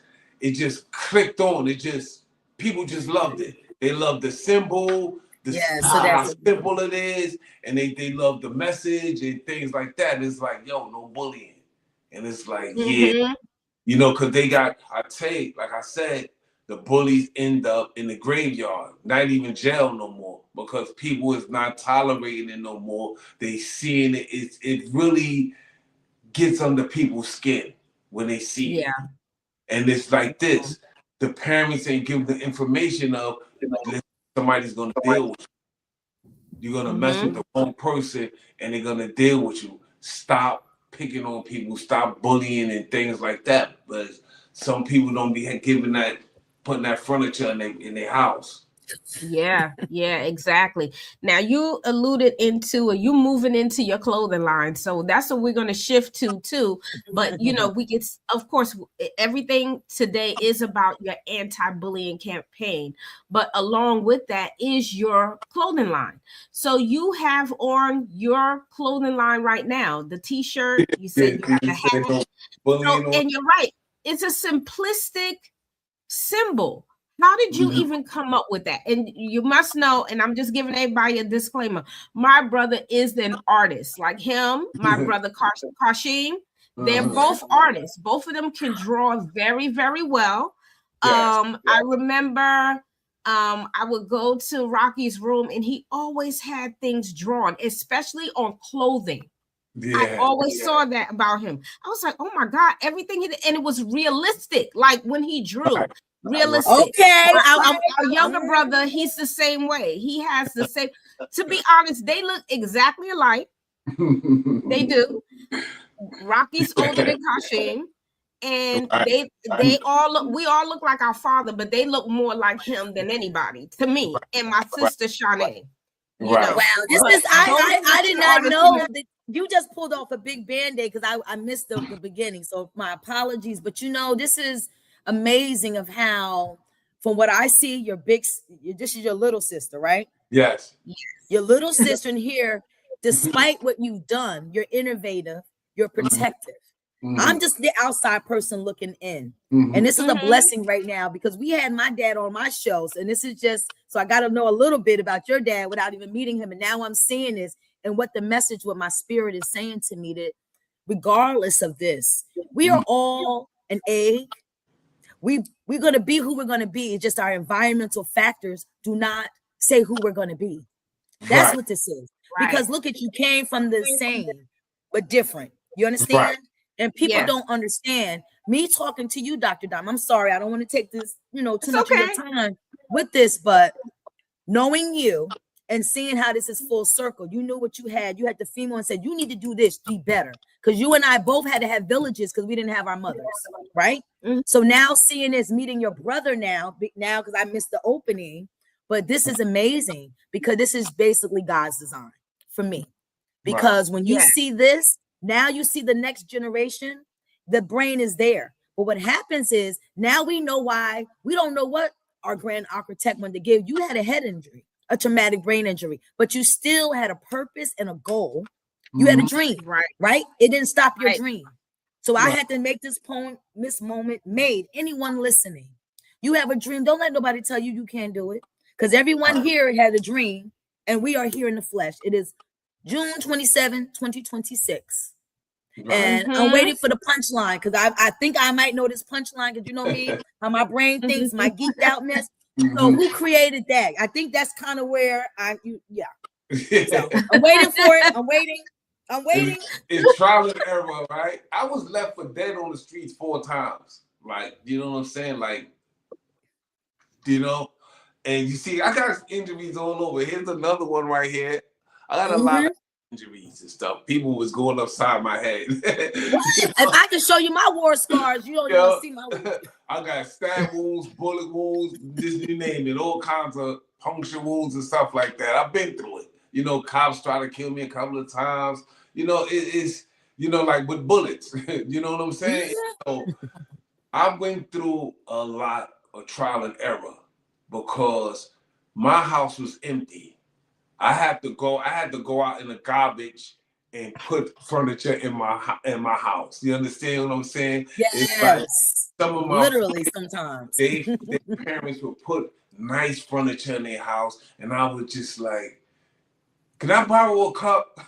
clicked on. People just loved it. They love the symbol, how simple it is, and they love the message and things like that. It's like, yo, no bullying. And it's like, because they got, like I said, the bullies end up in the graveyard, not even jail no more, because people is not tolerating it no more. They seeing it. It really gets under people's skin when they see it. And it's like this. The parents ain't give the information of somebody's gonna deal with you. You're gonna mess with the wrong person, and they're gonna deal with you. Stop picking on people. Stop bullying and things like that. But some people don't be putting that furniture in their house. Yeah, exactly. Now you alluded into, you moving into your clothing line, so that's what we're going to shift to too. But we get, of course, everything today is about your anti-bullying campaign, but along with that is your clothing line. So you have on your clothing line right now, the t-shirt. You said you got the hat. And you're right, it's a simplistic symbol. How did you even come up with that? And you must know, and I'm just giving everybody a disclaimer, my brother is an artist. Like him, my brother Rashiem, they're both artists. Both of them can draw very, very well. Yes. I remember I would go to Rocky's room and he always had things drawn, especially on clothing. Yeah, I always saw that about him. I was like, oh my God, everything he did, and it was realistic, like when he drew. Realistic. Okay. Our younger brother, he's the same way. He has the same. To be honest, they look exactly alike. They do. Rocky's older than Rashiem, and they all look, we all look like our father, but they look more like him than anybody to me and my sister Shanae. You know, wow, this is I did not know that you just pulled off a big band-aid because I missed the beginning. So my apologies, but you know, this is amazing of how, from what I see, this is your little sister, right? Yes. Your little sister in here, despite what you've done, you're innovative, you're protective. I'm just the outside person looking in. And this is a blessing right now because we had my dad on my shows. And this is just, so I got to know a little bit about your dad without even meeting him. And now I'm seeing this and what the message, what my spirit is saying to me, that regardless of this, we are all an egg. We're going to be who we're going to be. It's just our environmental factors do not say who we're going to be. That's what this is. Because look at you, came from the same, but different. You understand? And people don't understand me talking to you, Dr. Dom. I'm sorry, I don't want to take this, too much of your time with this, but knowing you and seeing how this is full circle, you knew what you had. You had the female and said, you need to do this, be better. Because you and I both had to have villages because we didn't have our mothers, right? So now seeing this, meeting your brother now because I missed the opening, but this is amazing because this is basically God's design for me. Because when you see this, now you see the next generation, the brain is there. But what happens is now we know why. We don't know what our grand architect wanted to give. You had a head injury, a traumatic brain injury, but you still had a purpose and a goal. You had a dream, right? It didn't stop your dream. So I had to make this moment made. Anyone listening, you have a dream. Don't let nobody tell you you can't do it. Because everyone here had a dream and we are here in the flesh. It is June 27, 2026. And I'm waiting for the punchline because I think I might know this punchline because you know me, how my brain thinks, my geeked outness. So who created that? I think that's kind of where So I'm waiting for it. I'm waiting. It's trial and error, right? I was left for dead on the streets 4 times. Like, you know what I'm saying? Like, and you see, I got injuries all over. Here's another one right here. I got a lot of injuries and stuff. People was going upside my head. If I can show you my war scars, you don't even see my wounds. I got stab wounds, bullet wounds, just you name it, all kinds of puncture wounds and stuff like that. I've been through it. Cops try to kill me a couple of times. It's like with bullets. You know what I'm saying? So I went through a lot of trial and error because my house was empty. I had to go out in the garbage and put furniture in my house. You understand what I'm saying? Yes. It's like some of my literally sometimes their parents would put nice furniture in their house, and I was just like, "Can I borrow a cup?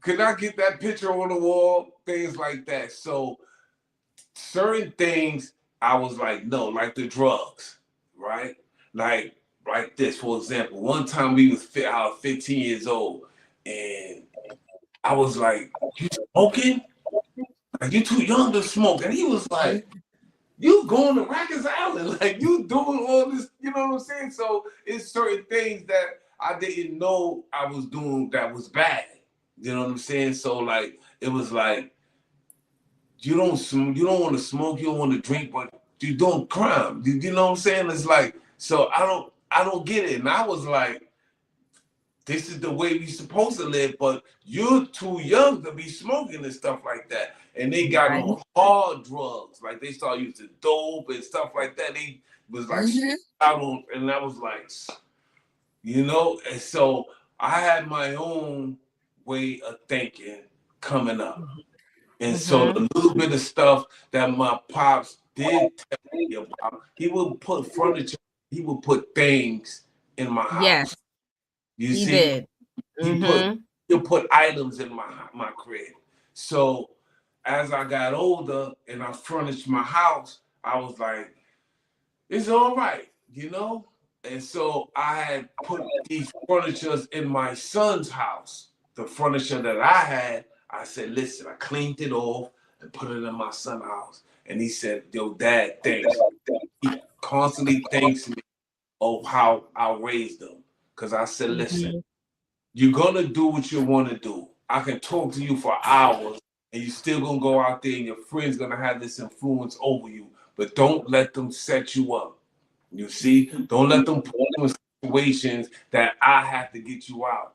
Can I get that picture on the wall?" Things like that. So certain things I was like, no, like the drugs, right? Like this, for example, one time I was 15 years old, and I was like, "You smoking? Like, you too young to smoke." And he was like, "You going to Rikers Island? Like, you doing all this?" You know what I'm saying? So it's certain things that I didn't know I was doing that was bad. You know what I'm saying? So like, it was like, you don't want to smoke, you don't want to drink, but you doing crime. You know what I'm saying? It's like, so I don't get it. And I was like, this is the way we supposed to live, but you're too young to be smoking and stuff like that. And they got on hard drugs. Like they started using dope and stuff like that. They was like, and I was like, and so I had my own way of thinking coming up. And so the little bit of stuff that my pops did tell me about, he would put furniture, he would put things in my house. Yes, he did. He'll put items in my crib. So as I got older and I furnished my house, I was like, it's all right, And so I had put these furnitures in my son's house, the furniture that I had. I said, listen, I cleaned it off and put it in my son's house. And he said, yo, Dad, thanks. He constantly thanks me of how I raised him. Because I said, listen, you're going to do what you want to do. I can talk to you for hours, and you still gonna go out there and your friends gonna have this influence over you. But don't let them set you up. You see? Don't let them put you in situations that I have to get you out.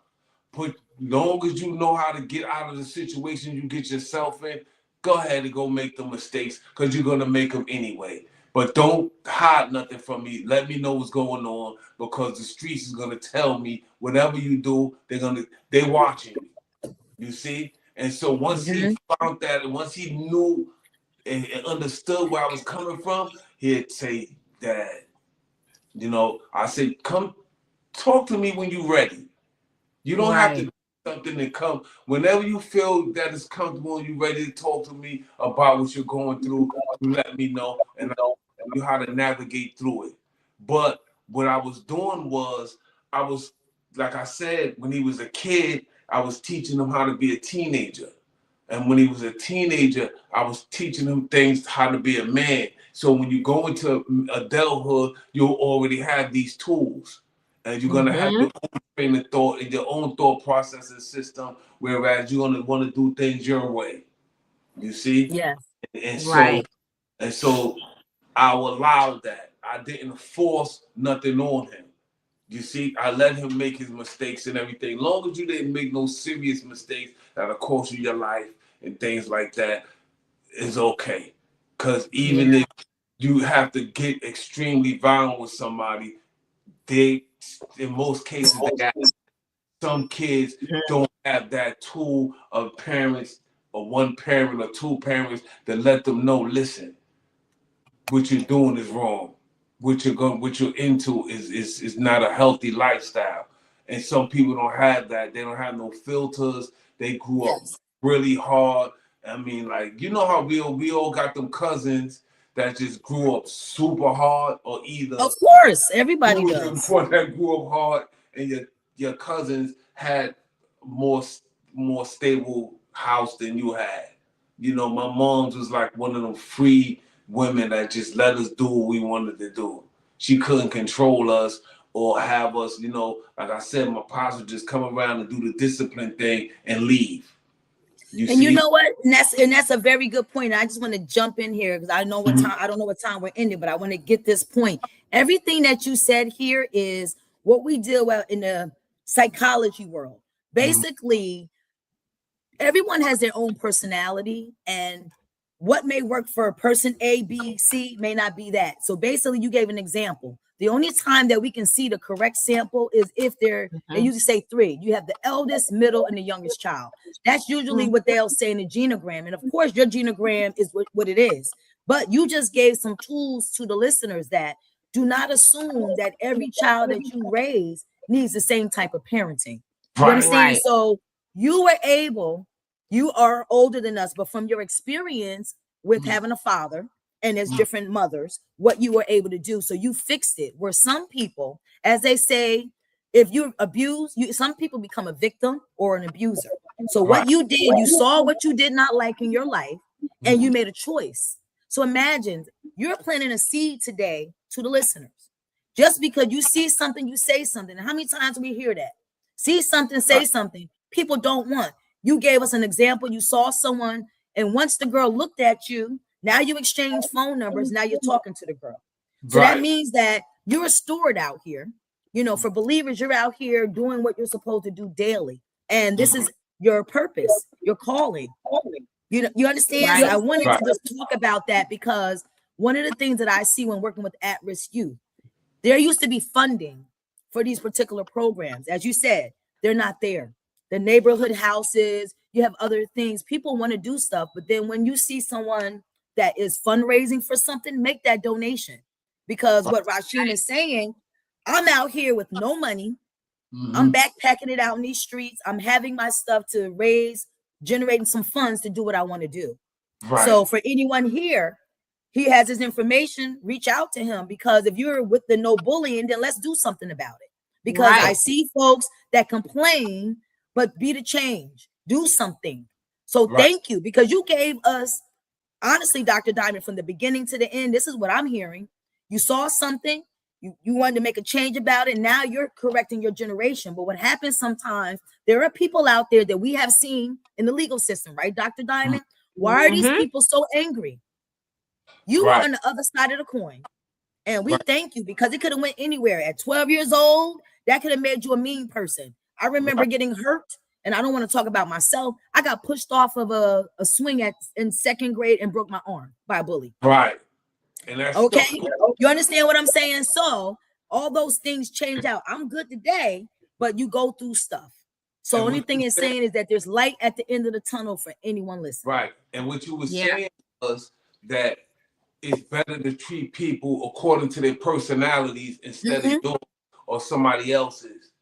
Long as you know how to get out of the situation you get yourself in, go ahead and go make the mistakes, because you're gonna make them anyway. But don't hide nothing from me. Let me know what's going on, because the streets is gonna tell me whatever you do, they're watching me. You see? And so once he found that, and once he knew and understood where I was coming from, he'd say, Dad, I said, come talk to me when you're ready. You don't have to do something to come. Whenever you feel that it's comfortable and you're ready to talk to me about what you're going through, you let me know, and I'll tell you how to navigate through it. But what I was doing was, like I said, when he was a kid, I was teaching him how to be a teenager. And when he was a teenager, I was teaching him things, how to be a man. So when you go into adulthood, you'll already have these tools. And you're going to have your own train of thought and your own thought processing system, whereas you're going to want to do things your way. You see? Yes. And so I allowed that. I didn't force nothing on him. You see, I let him make his mistakes and everything. Long as you didn't make no serious mistakes that'll cost you your life and things like that, is okay. Because even if you have to get extremely violent with somebody, in most cases, some kids don't have that tool of parents, or one parent or two parents, that let them know, listen, what you're doing is wrong. What you're into is not a healthy lifestyle. And some people don't have that. They don't have no filters. They grew up really hard. I mean, like, how we all got them cousins that just grew up super hard, or either, of course, everybody does. That grew up hard, and your cousins had more stable house than you had. My mom's was like one of them free women that just let us do what we wanted to do. She couldn't control us or have us, like I said, my pops would just come around and do the discipline thing and leave. You know what? And that's a very good point. I just want to jump in here because I know what time, I don't know what time we're ending, but I want to get this point. Everything that you said here is what we deal with in the psychology world. Basically, everyone has their own personality, and what may work for a person A, B, C may not be that. So basically, you gave an example. The only time that we can see the correct sample is if they usually say three. You have the eldest, middle, and the youngest child. That's usually what they'll say in the genogram. And of course, your genogram is what it is. But you just gave some tools to the listeners that do not assume that every child that you raise needs the same type of parenting. You understand? So you are older than us, but from your experience with having a father, and there's different mothers, what you were able to do. So you fixed it. Where some people, as they say, if you abuse, some people become a victim or an abuser. So what you did, you saw what you did not like in your life, and you made a choice. So imagine you're planting a seed today to the listeners. Just because you see something, you say something. And how many times do we hear that? See something, say something. People don't want. You gave us an example. You saw someone, and once the girl looked at you, now you exchange phone numbers. Now you're talking to the girl. So that means that you're restored out here. For believers, you're out here doing what you're supposed to do daily. And this is your purpose, your calling. You understand? So I wanted to just talk about that, because one of the things that I see when working with at-risk youth, there used to be funding for these particular programs. As you said, they're not there. The neighborhood houses, you have other things. People want to do stuff, but then when you see someone that is fundraising for something, make that donation. Because what Rashiem is saying, I'm out here with no money. I'm backpacking it out in these streets. I'm having my stuff to generating some funds to do what I want to do. So for anyone here, he has his information, reach out to him, because if you're with the no bullying, then let's do something about it. Because I see folks that complain, but be the change, do something. So thank you, because you gave us, honestly, Dr. Diamond, from the beginning to the end, this is what I'm hearing. You saw something, You wanted to make a change about it. Now you're correcting your generation. But what happens sometimes, there are people out there that we have seen in the legal system, right, Dr. Diamond? Why are these people so angry? You are on the other side of the coin. And we thank you, because it could have went anywhere. At 12 years old, that could have made you a mean person. I remember getting hurt, and I don't want to talk about myself. I got pushed off of a swing in second grade and broke my arm by a bully. Right. And that's okay. You understand what I'm saying? So all those things change out. I'm good today, but you go through stuff. So only thing it's saying is that there's light at the end of the tunnel for anyone listening. Right. And what you were saying was that it's better to treat people according to their personalities instead of yours or somebody else's.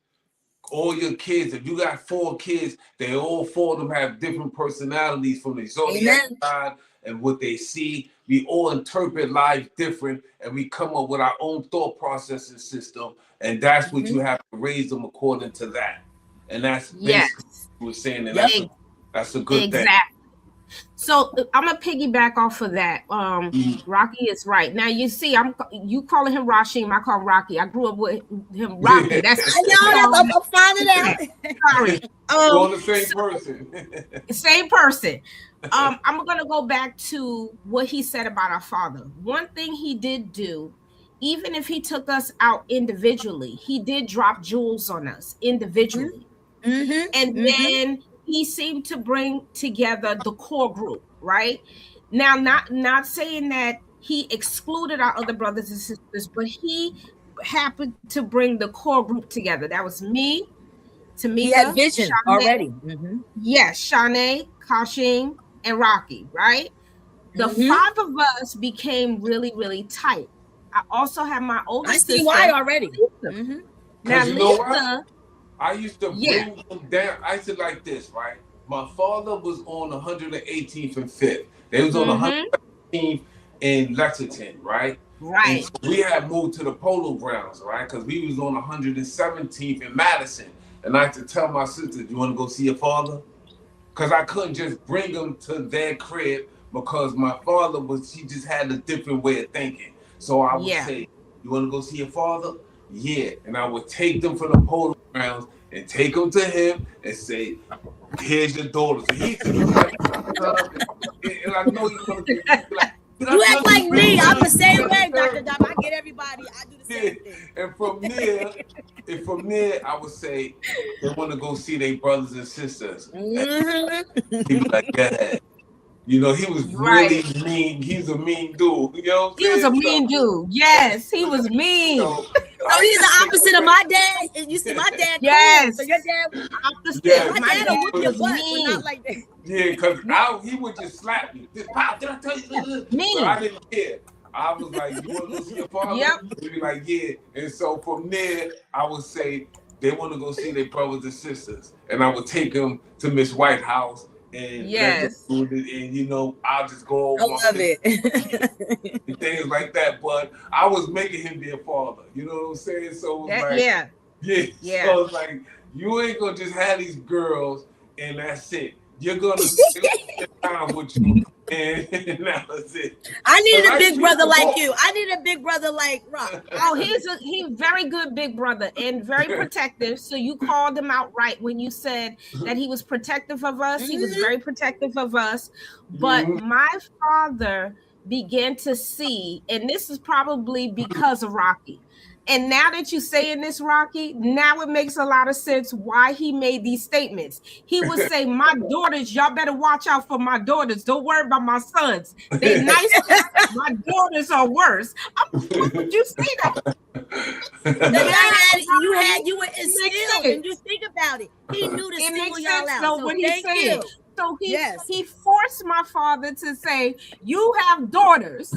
All your kids, if you got 4 kids, they all 4 of them have different personalities from the zodiac side and what they see. We all interpret life different, and we come up with our own thought processing system, and that's what you have to raise them according to that. And that's basically what we're saying, and that's a good thing. So I'm gonna piggyback off of that. Rocky is right. Now you see, you calling him Rashiem, I call him Rocky. I grew up with him Rocky. That's I'm finding out. Sorry. We're on the same person. Same person. I'm gonna go back to what he said about our father. One thing he did do, even if he took us out individually, he did drop jewels on us individually. And then he seemed to bring together the core group, right? Now, not saying that he excluded our other brothers and sisters, but he happened to bring the core group together. That was me, Tamika. He had vision already. Yes, Shanae, Rashiem, and Rocky, right? The 5 of us became really, really tight. I also have my older sister. I see why already. Now, you know what? I used to bring them down. I said like this, right? My father was on 118th and 5th. They was on 117th in Lexington, right? Right. So we had moved to the Polo Grounds, right? Because we was on 117th in Madison. And I had to tell my sister, "You want to go see your father?" Because I couldn't just bring them to their crib, because my father he just had a different way of thinking. So I would say, "You want to go see your father?" Yeah. And I would take them from the Polo Grounds and take them to him and say, "Here's your daughter." So he and I know he's going to be like, you act like me. I'm the same way, Dr. Dom. I get everybody. I do the same thing. And from there, I would say they want to go see their brothers and sisters. He was like, "Yeah." You know, he was really mean. He's a mean dude. You know what I'm saying? He was a mean dude. Yes, he was mean. So he's the opposite of my dad. And you see, my dad. Yes. So your dad was opposite. Yes. My dad will whoop your butt, but not like that. Yeah, because he would just slap me. Just, "Pop, did I tell you?" Mean. So I didn't care. I was like, "You want to go see your father?" He'd be like, "Yeah." And so from there, I would say they want to go see their brothers and sisters, and I would take them to Miss White House. And and you know, I'll just go over. I love it. And things like that. But I was making him be a father. You know what I'm saying? So it was So it's like, you ain't gonna just have these girls and that's it. You're gonna spend time with you, and that's it. I needed a big brother like you. I need a big brother like Rock. Oh, he's very good big brother and very protective. So you called him out right when you said that he was protective of us. He was very protective of us. But my father began to see, and this is probably because of Rocky. And now that you're saying this, Rocky, now it makes a lot of sense why he made these statements. He would say, "My daughters, y'all better watch out for my daughters. Don't worry about my sons. They nice. My daughters are worse." Why would you say that? You were instilled, and you think about it. He knew to single y'all out. So when he said, he forced my father to say, "You have daughters."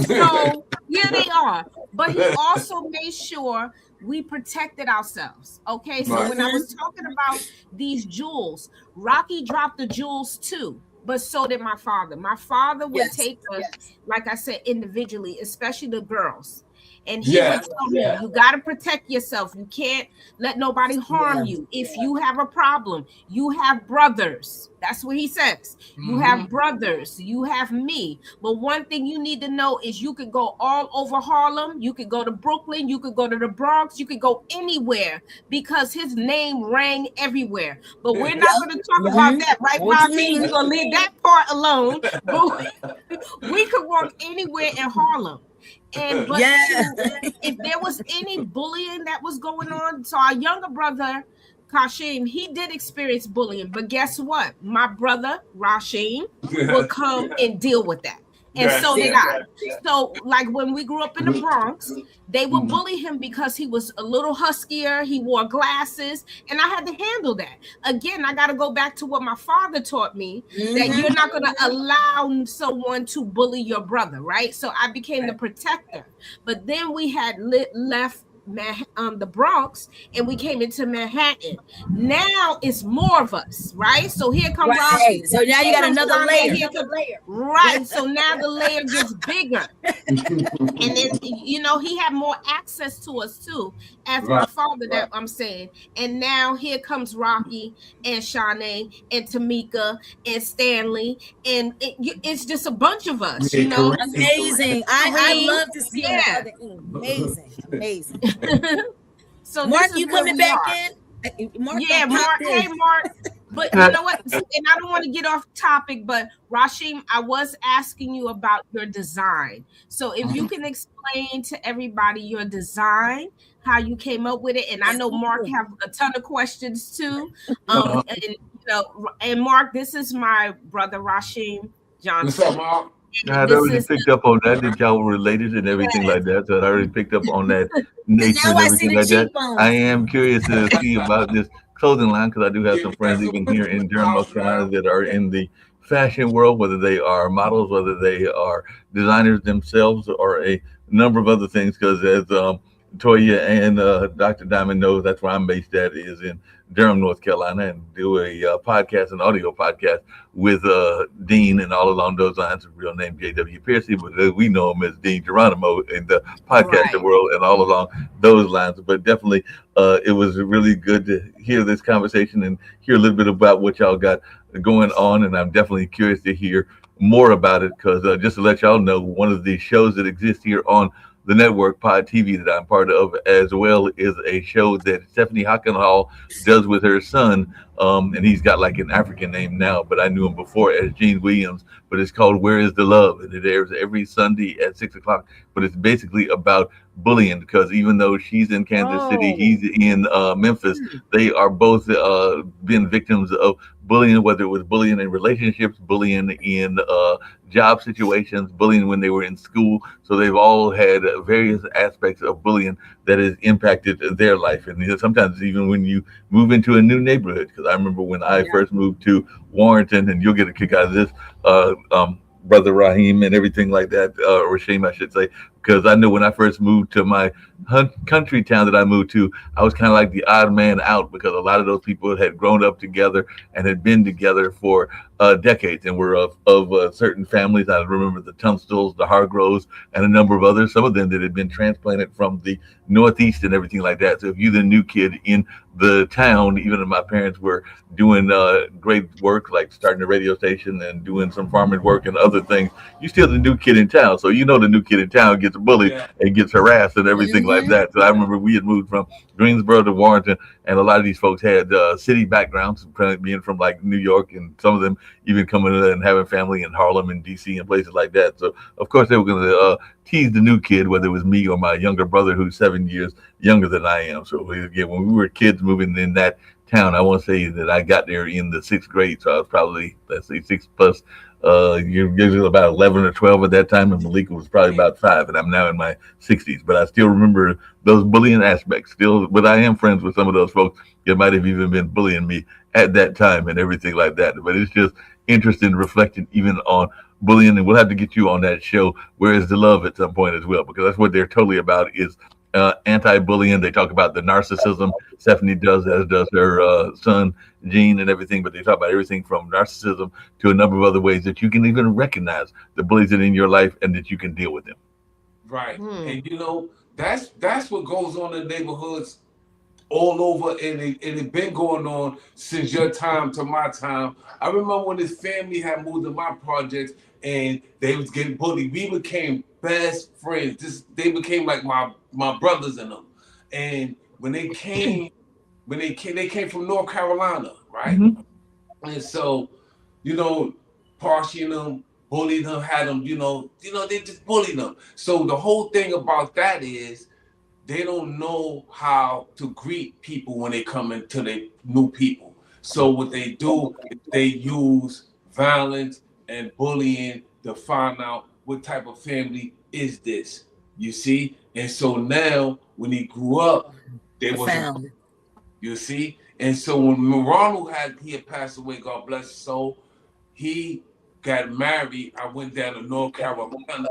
So here they are. But he also made sure we protected ourselves. Okay. So when I was talking about these jewels, Rocky dropped the jewels too, but so did my father. My father would take us, like I said, individually, especially the girls. And he would tell me, you got to protect yourself. You can't let nobody harm you. If you have a problem, you have brothers. That's what he says. You have brothers. You have me. But one thing you need to know is you could go all over Harlem. You could go to Brooklyn. You could go to the Bronx. You could go anywhere because his name rang everywhere. But we're not going to talk about that, right, Rocky? We're going to leave that part alone. But we could walk anywhere in Harlem. And but if there was any bullying that was going on, so our younger brother Rashiem, he did experience bullying, but guess what? My brother Rashiem would come and deal with that. And so did I. So, like when we grew up in the Bronx, they would bully him because he was a little huskier. He wore glasses, and I had to handle that. Again, I got to go back to what my father taught me, that you're not going to allow someone to bully your brother, right? So I became the protector. But then we had left the Bronx and we came into Manhattan. Now it's more of us, right? So here comes Rocky. So now you got another layer. Right. So now the layer gets bigger. And then, you know, he had more access to us too, as my father that I'm saying. And now here comes Rocky and Shanae and Tamika and Stanley. And it's just a bunch of us, you know. Amazing. I love to see that. Amazing. So Mark, you coming back in? Mark, hey Mark. But you know what? And I don't want to get off topic, but Rashiem, I was asking you about your design. So if you can explain to everybody your design, how you came up with it, and I know Mark have a ton of questions too. And you know, and Mark, this is my brother Rashiem Johnson. What's up, Mark? I'd already picked up on that y'all were related and everything like that. So I already picked up on that nature and everything like that. I am curious to see about this clothing line because I do have some friends even here in Durham, North Carolina that are in the fashion world, whether they are models, whether they are designers themselves, or a number of other things. Because as Toya and Dr. Diamond knows, that's where I'm based at, is in Durham, North Carolina, and do a podcast, an audio podcast with Dean and all along those lines. Real name J.W. Piercy, but we know him as Dean Geronimo in the podcasting world and all along those lines. But definitely, it was really good to hear this conversation and hear a little bit about what y'all got going on. And I'm definitely curious to hear more about it because just to let y'all know, one of the shows that exists here on the network Pod TV that I'm part of as well is a show that Stephanie Hockenhall does with her son. And he's got like an African name now, but I knew him before as Gene Williams, but it's called Where is the Love? And it airs every Sunday at 6:00, but it's basically about bullying because even though she's in Kansas City, he's in Memphis, they are both been victims of bullying, whether it was bullying in relationships, bullying in job situations, bullying when they were in school. So they've all had various aspects of bullying that has impacted their life. And sometimes even when you move into a new neighborhood, because I remember when I first moved to Warrenton, and you'll get a kick out of this, Brother Rashiem and everything like that, Rashiem, I should say, because I know when I first moved to my country town that I moved to, I was kind of like the odd man out because a lot of those people had grown up together and had been together for decades and were of certain families. I remember the Tunstals, the Hargroves, and a number of others, some of them that had been transplanted from the Northeast and everything like that. So if you're the new kid in the town, even if my parents were doing great work, like starting a radio station and doing some farming work and other things, you're still the new kid in town. So you know the new kid in town gets bullied and gets harassed and everything like that. So I remember we had moved from Greensboro to Warrenton, and a lot of these folks had city backgrounds, being from like New York, and some of them even coming in and having family in Harlem and DC and places like that. So of course they were going to tease the new kid, whether it was me or my younger brother who's 7 years younger than I am. So again, when we were kids moving in that town, I want to say that I got there in the 6th grade. So I was probably, let's say 6 plus, you're usually about 11 or 12 at that time, and Malika was probably about 5, and I'm now in my 60s. But I still remember those bullying aspects still, but I am friends with some of those folks that might have even been bullying me at that time and everything like that. But it's just interesting reflecting even on bullying, and we'll have to get you on that show, Where is the Love, at some point as well, because that's what they're totally about, is anti-bullying. They talk about the narcissism Stephanie does, as does her son Gene, and everything, but they talk about everything from narcissism to a number of other ways that you can even recognize the bullies that are in your life and that you can deal with them. Right. And you know, that's what goes on in neighborhoods all over, and it been going on since your time to my time. I remember when this family had moved to my projects and they was getting bullied. We became best friends. They became like my brothers in them. And when they came from North Carolina, right? Mm-hmm. And so, Parsley and them bullied them, had them, they just bullied them. So the whole thing about that is they don't know how to greet people when they come into their new people. So what they do is they use violence and bullying to find out what type of family is this, you see? And so now when he grew up, they wasn't, you see? And so when Ronald had passed away, God bless his soul, he got married. I went down to North Carolina,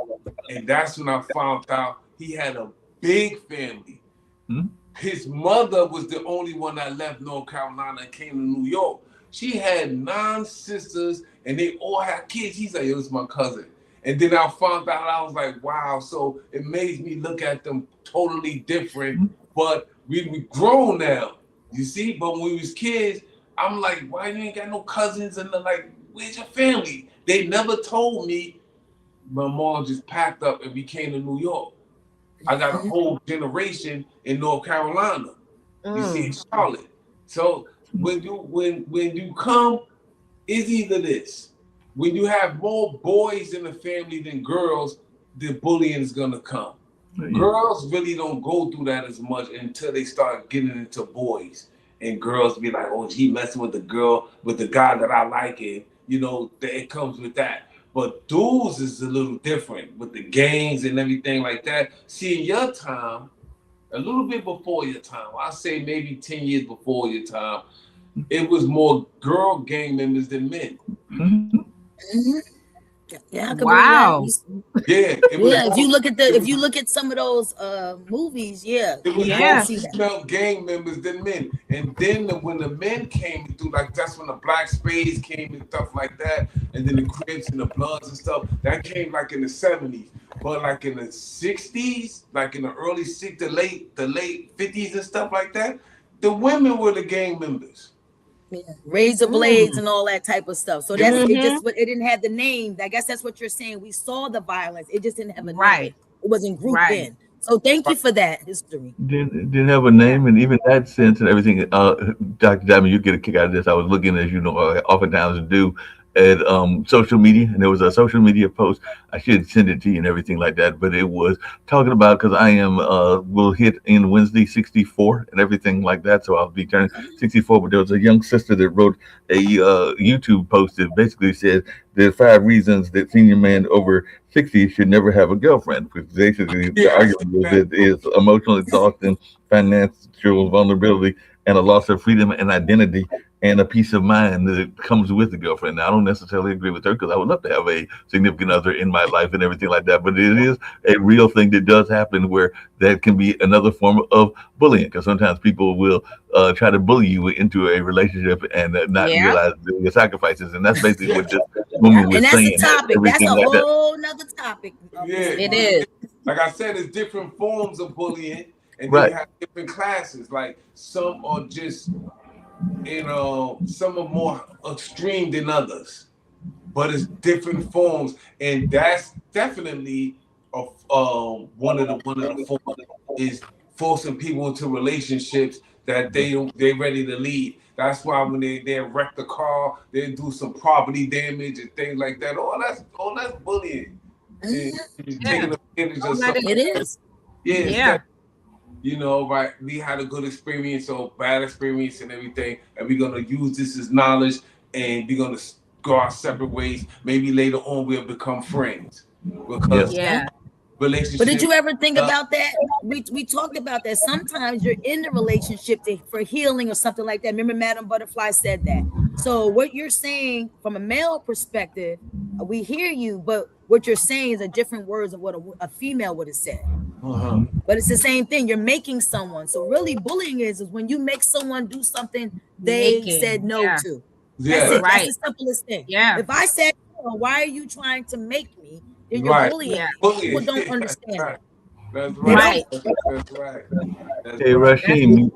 and that's when I found out he had a big family. Hmm? His mother was the only one that left North Carolina and came to New York. She had 9 sisters, and they all had kids. He's like, it was my cousin. And then I found out, I was like, wow. So it made me look at them totally different. But we grown now, you see? But when we was kids, I'm like, why you ain't got no cousins? And they're like, where's your family? They never told me. My mom just packed up and we came to New York. I got a whole generation in North Carolina. You see, in Charlotte. So when you come, it's either this. When you have more boys in the family than girls, the bullying is gonna come. Yeah. Girls really don't go through that as much until they start getting into boys. And girls be like, oh, he messing with the guy that I like, and it comes with that. But dudes is a little different with the gangs and everything like that. See, in your time, a little bit before your time, I say maybe 10 years before your time, it was more girl gang members than men. Mm-hmm. Yeah, wow. Yeah, if you look at some of those movies, it was more female gang members than men. And then when the men came through, like that's when the Black Spades came and stuff like that, and then the Crips and the Bloods and stuff that came like in the 70s. But like in the 60s, like in the early the late 50s and stuff like that, the women were the gang members. Yeah. Razor blades and all that type of stuff. So that's it didn't have the name. I guess that's what you're saying. We saw the violence. It just didn't have a name. It wasn't grouped in. So thank you for that history. Didn't have a name, and even that sense and everything. Dr. Diamond, you get a kick out of this. I was looking, as you know, oftentimes do at social media, and there was a social media post. I should send it to you and everything like that, but it was talking about, because I am will hit in Wednesday 64 and everything like that, so I'll be turning 64. But there was a young sister that wrote a YouTube post that basically said there's 5 reasons that senior man over 60 should never have a girlfriend, because basically the argument is emotional exhaustion, financial vulnerability, and a loss of freedom and identity, and a peace of mind that comes with the girlfriend. Now, I don't necessarily agree with her, because I would love to have a significant other in my life and everything like that. But it is a real thing that does happen, where that can be another form of bullying, because sometimes people will try to bully you into a relationship and not realize the sacrifices. And that's basically what this woman was saying. And that's a topic. That's a whole nother topic. It is. Like I said, it's different forms of bullying, and then you have different classes. Like some are just, some are more extreme than others, but it's different forms, and that's definitely one of the forms is forcing people into relationships that they're ready to lead. That's why when they wreck the car, they do some property damage and things like that. That's bullying. Taking advantage of something. It is. Yeah. Right? We had a good experience or bad experience and everything, and we're gonna use this as knowledge, and we're gonna go our separate ways. Maybe later on we'll become friends. Because relationships. But did you ever think about that? We talked about that. Sometimes you're in the relationship for healing or something like that. Remember, Madam Butterfly said that. So what you're saying from a male perspective, we hear you, but what you're saying is a different words of what a female would have said. But it's the same thing. You're making someone. So really, bullying is when you make someone do something they said no to. That's it. That's the simplest thing. If I said, why are you trying to make me? You're bullying. People don't understand that. That's right. Right. That's right. That's Hey, right. Rashiem,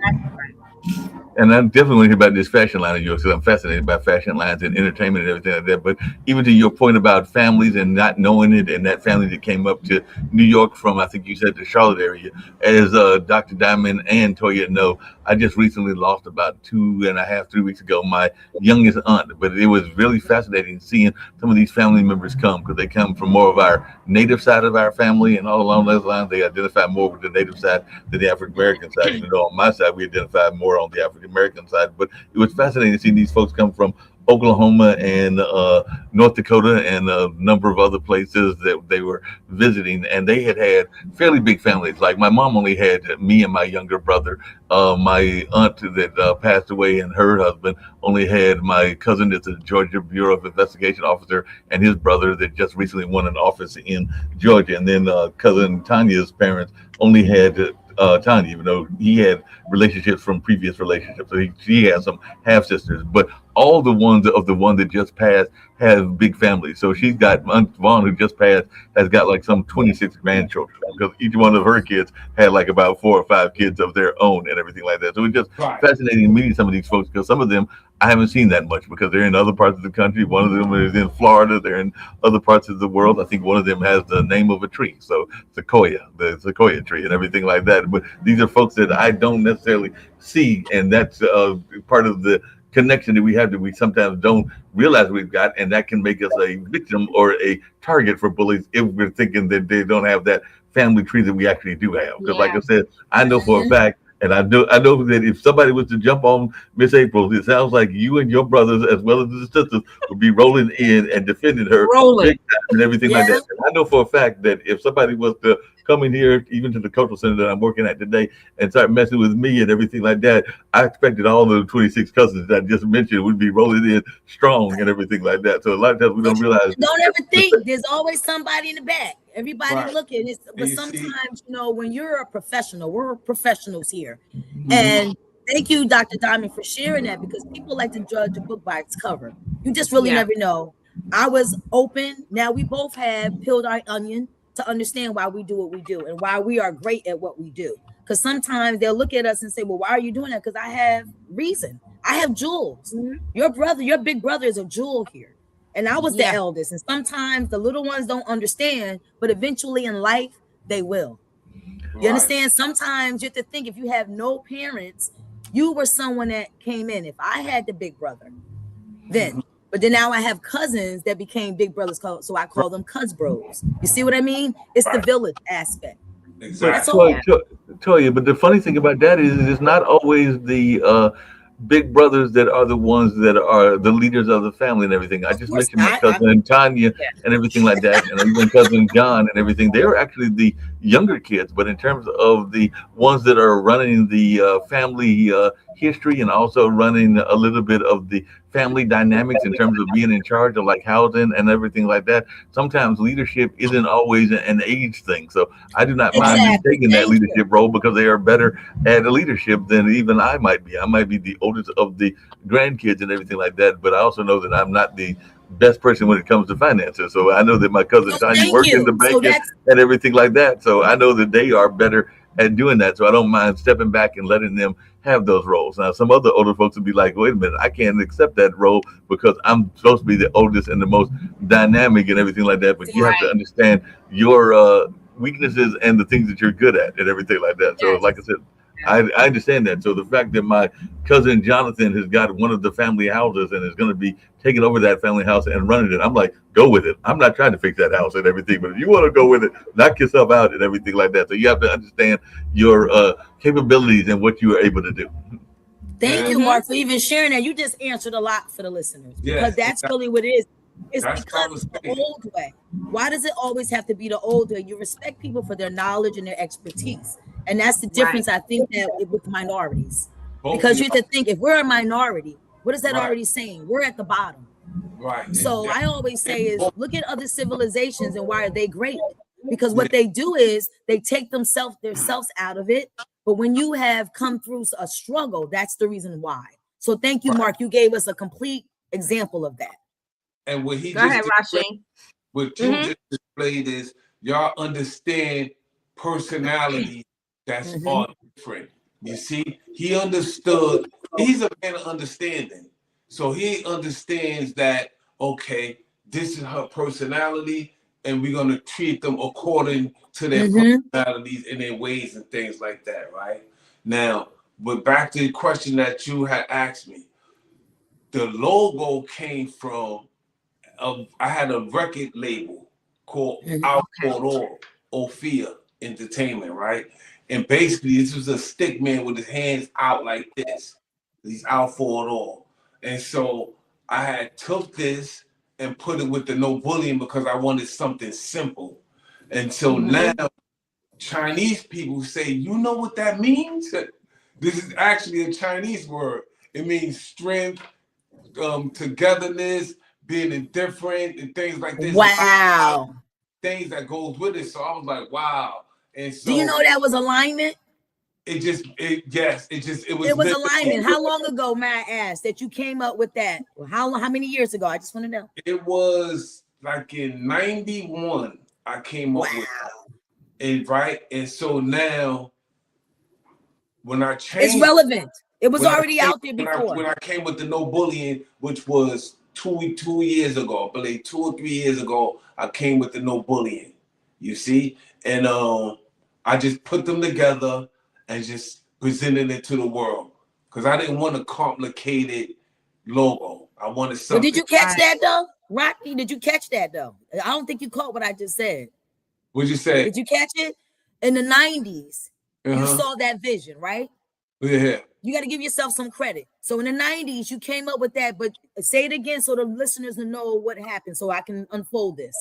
and I definitely want to hear about this fashion line of yours because I'm fascinated by fashion lines and entertainment and everything like that. But even to your point about families and not knowing it, and that family that came up to New York from, I think you said, the Charlotte area, as Dr. Diamond and Toya know, I just recently lost about 2.5, 3 weeks ago my youngest aunt. But it was really fascinating seeing some of these family members come because they come from more of our native side of our family, and all along those lines, they identify more with the native side than the African American side. Even though on my side, we identify more on the African American side. But it was fascinating to see these folks come from Oklahoma and North Dakota and a number of other places that they were visiting, and they had fairly big families. Like my mom only had me and my younger brother. My aunt that passed away and her husband only had my cousin that's a Georgia Bureau of Investigation officer and his brother that just recently won an office in Georgia. And then cousin Tanya's parents only had Tanya, even though he had relationships from previous relationships. So she has some half sisters, but all the ones of the one that just passed have big families. So she's got Aunt Vaughn, who just passed, has got like some 26 grandchildren because each one of her kids had like about 4 or 5 kids of their own and everything like that. So it's just fascinating meeting some of these folks because some of them I haven't seen that much because they're in other parts of the country. One of them is in Florida. They're in other parts of the world. I think one of them has the name of a tree, so sequoia, the sequoia tree, and everything like that. But these are folks that I don't necessarily see, and that's part of the connection that we have that we sometimes don't realize we've got, and that can make us a victim or a target for bullies if we're thinking that they don't have that family tree that we actually do have. Because, like I said, I know for a fact. And I know that if somebody was to jump on Miss April, it sounds like you and your brothers, as well as the sisters, would be rolling in and defending her big time and everything like that. And I know for a fact that if somebody was to come in here, even to the cultural center that I'm working at today, and start messing with me and everything like that, I expected all the 26 cousins that I just mentioned would be rolling in strong and everything like that. So a lot of times we don't realize. Don't ever think there's always somebody in the back. Everybody looking. But sometimes, when you're a professional, we're professionals here. And thank you, Dr. Diamond, for sharing that because people like to judge a book by its cover. You just really never know. I was open. Now we both have peeled our onion to understand why we do what we do and why we are great at what we do. Because sometimes they'll look at us and say, well, why are you doing that? Because I have reason. I have jewels. Your big brother is a jewel here. And I was the eldest. And sometimes the little ones don't understand, but eventually in life, they will. You understand? Sometimes you have to think if you have no parents, you were someone that came in. If I had the big brother, then. But then now I have cousins that became big brothers, so I call them cuz bros. You see what I mean? It's the village aspect. Exactly. Toya, but the funny thing about that is it's not always the big brothers that are the ones that are the leaders of the family and everything. I just mentioned my cousin Tanya and everything like that, and even cousin John and everything. They are actually the younger kids, but in terms of the ones that are running the family history and also running a little bit of the family dynamics in terms of being in charge of like housing and everything like that, sometimes leadership isn't always an age thing. So I do not mind them taking that leadership role because they are better at leadership than even I might be. I might be the oldest of the grandkids and everything like that, but I also know that I'm not the best person when it comes to finances. So I know that my cousin Tanya works in the bank and everything like that. So I know that they are better at doing that. So I don't mind stepping back and letting them have those roles. Now, some other older folks would be like, wait a minute, I can't accept that role because I'm supposed to be the oldest and the most dynamic and everything like that. But you have to understand your weaknesses and the things that you're good at and everything like that. So like I said, I understand that. So the fact that my cousin Jonathan has got one of the family houses and is going to be taking over that family house and running it, I'm like, go with it. I'm not trying to fix that house and everything, but if you want to go with it, knock yourself out and everything like that. So you have to understand your capabilities and what you are able to do. Thank you, Mark, for even sharing that. You just answered a lot for the listeners because that's really what it is. It's because it's the old way. Why does it always have to be the old way? You respect people for their knowledge and their expertise. And that's the difference, I think, that with minorities. Because you have to think, if we're a minority, what is that already saying? We're at the bottom. So I always say is, look at other civilizations and why are they great? Because what they do is they take themselves out of it. But when you have come through a struggle, that's the reason why. So thank you, Mark. You gave us a complete example of that. And what he Go ahead, Rashiem. What you just displayed is y'all understand personalities that's all different. You see, he understood. He's a man of understanding, so he understands that. Okay, this is her personality, and we're gonna treat them according to their personalities and their ways and things like that, right? Now, but back to the question that you had asked me, the logo came from. I had a record label called Outboard Ophia Entertainment, right? And basically, this was a stick man with his hands out like this. He's out for it all. And so I had took this and put it with the no bullying because I wanted something simple. And so now Chinese people say, you know what that means? This is actually a Chinese word. It means strength, togetherness, being indifferent, and things like this. Wow. Things that goes with it. So I was like, wow. And so, do you know that was alignment? It was alignment. How long ago, may I ask, that you came up with that? How many years ago? I just want to know. It was like in 91 I came up with it. And so now when I changed, it's relevant. It was already out there before. When I came with the no bullying, which was 2 years ago, I believe 2 or 3 years ago, I came with the no bullying. You see? And I just put them together and just presented it to the world because I didn't want a complicated logo. I wanted something. But did you catch that though, Rocky? Did you catch that though? I don't think you caught what I just said. What'd you say? Did you catch it? In the 90s, you saw that vision, right? Yeah. You got to give yourself some credit. So in the 90s, you came up with that, but say it again so the listeners will know what happened so I can unfold this.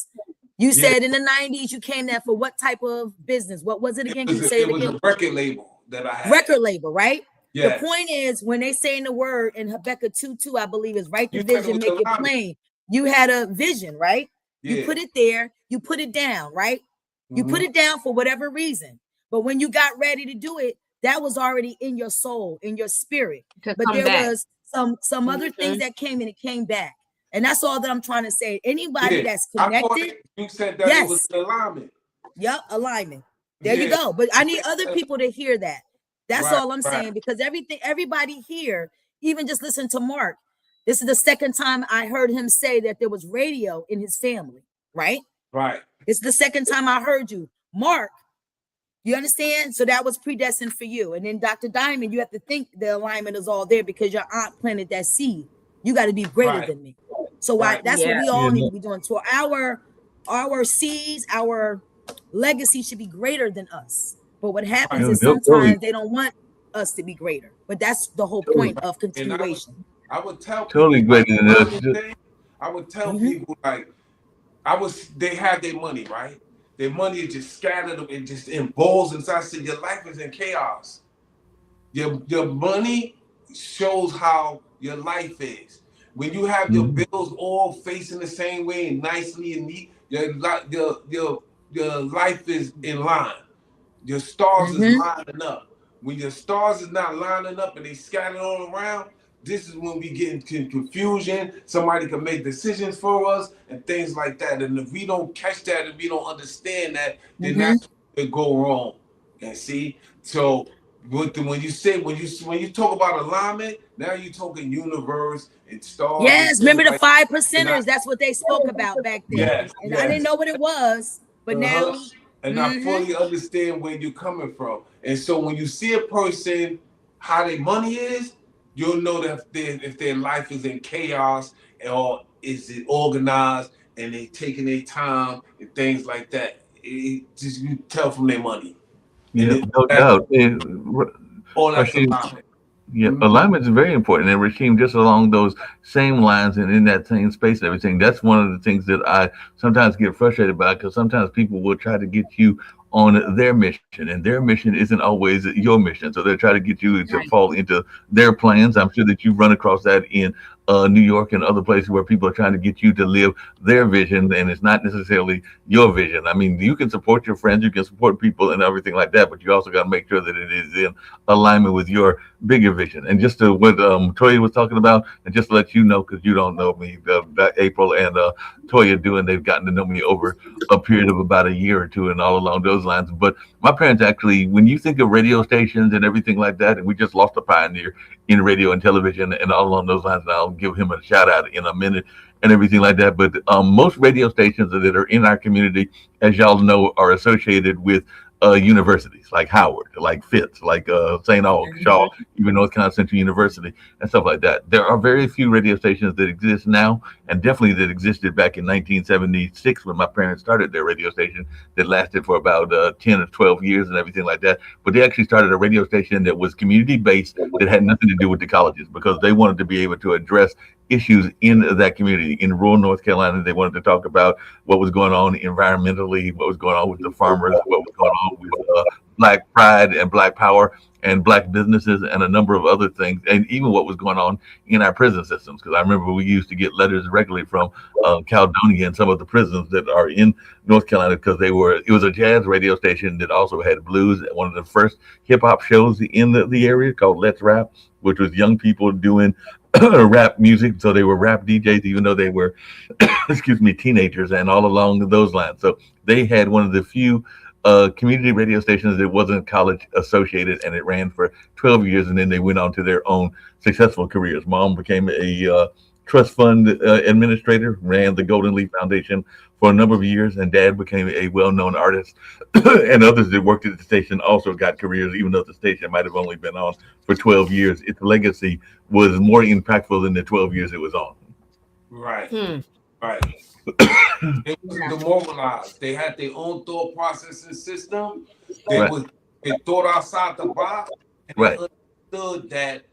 You said in the 90s, you came there for what type of business? What was it again? Can you say it again? It was a record label that I had. Record label, right? Yeah. The point is, when they say in the word, in Habakkuk 2:2, I believe is write the vision, make it plain. You had a vision, right? Yeah. You put it there, you put it down, right? You put it down for whatever reason. But when you got ready to do it, that was already in your soul, in your spirit. But there was some other things that came and it came back. And that's all that I'm trying to say. Anybody that's connected. You said that it was alignment. Yep, alignment. There you go. But I need other people to hear that. That's all I'm saying, because everybody here, even just listen to Mark. This is the second time I heard him say that there was radio in his family, right? Right. It's the second time I heard you. Mark, you understand? So that was predestined for you. And then Dr. Diamond, you have to think the alignment is all there because your aunt planted that seed. You got to be greater than me. So that's what we all need to be doing. So our seeds, our legacy should be greater than us. But what happens is sometimes they don't want us to be greater. But that's the whole point of continuation. I would tell totally greater than us. I would tell people they had their money, right? Their money is just scattered and just in balls inside. I said, your life is in chaos. Your money shows how your life is. When you have your bills all facing the same way and nicely and neat, your life is in line. Your stars is lining up. When your stars is not lining up and they scattered all around, this is when we get into confusion. Somebody can make decisions for us and things like that. And if we don't catch that and we don't understand that, then that's where it go wrong. And see, so when you talk about alignment, now you're talking universe and stars. Yes, remember the 5%ers? That's what they spoke about back then. Yes, and I didn't know what it was, but now. And I fully understand where you're coming from. And so when you see a person, how their money is, you'll know that if their life is in chaos or is it organized and they taking their time and things like that. It just, you tell from their money. Yeah, no doubt. All that's alignment. Yeah, alignment is very important. And Rashiem, just along those same lines and in that same space and everything, that's one of the things that I sometimes get frustrated about, because sometimes people will try to get you on their mission, and their mission isn't always your mission. So they're trying to get you to fall into their plans. I'm sure that you've run across that in New York and other places where people are trying to get you to live their vision, and it's not necessarily your vision. I mean, you can support your friends, you can support people and everything like that, but you also got to make sure that it is in alignment with your bigger vision. And just to what Toya was talking about, and just to let you know, because you don't know me, that April and Toya do, and they've gotten to know me over a period of about a year or two, and all along those lines. But my parents actually, when you think of radio stations and everything like that, and we just lost a pioneer in radio and television and all along those lines. And I'll give him a shout out in a minute and everything like that. But most radio stations that are in our community, as y'all know, are associated with universities like Howard, like Fitz, like St. Aug, Shaw, even North Carolina Central University, and stuff like that. There are very few radio stations that exist now, and definitely that existed back in 1976 when my parents started their radio station that lasted for about 10 or 12 years and everything like that. But they actually started a radio station that was community based that had nothing to do with the colleges because they wanted to be able to address issues in that community. In rural North Carolina, they wanted to talk about what was going on environmentally, what was going on with the farmers, what was going on with Black pride and Black power and Black businesses and a number of other things, and even what was going on in our prison systems. Because I remember we used to get letters regularly from Caledonia and some of the prisons that are in North Carolina because it was a jazz radio station that also had blues. One of the first hip hop shows in the area called Let's Rap, which was young people doing rap music. So they were rap DJs, even though they were, excuse me, teenagers and all along those lines. So they had one of the few community radio stations that wasn't college associated, and it ran for 12 years, and then they went on to their own successful careers. Mom became a trust fund administrator, ran the Golden Leaf Foundation for a number of years, and Dad became a well-known artist. And others that worked at the station also got careers, even though the station might have only been on for 12 years. Its legacy was more impactful than the 12 years it was on. Right. Right. They was demoralized. They had their own thought processing system. They thought outside the box, and they understood that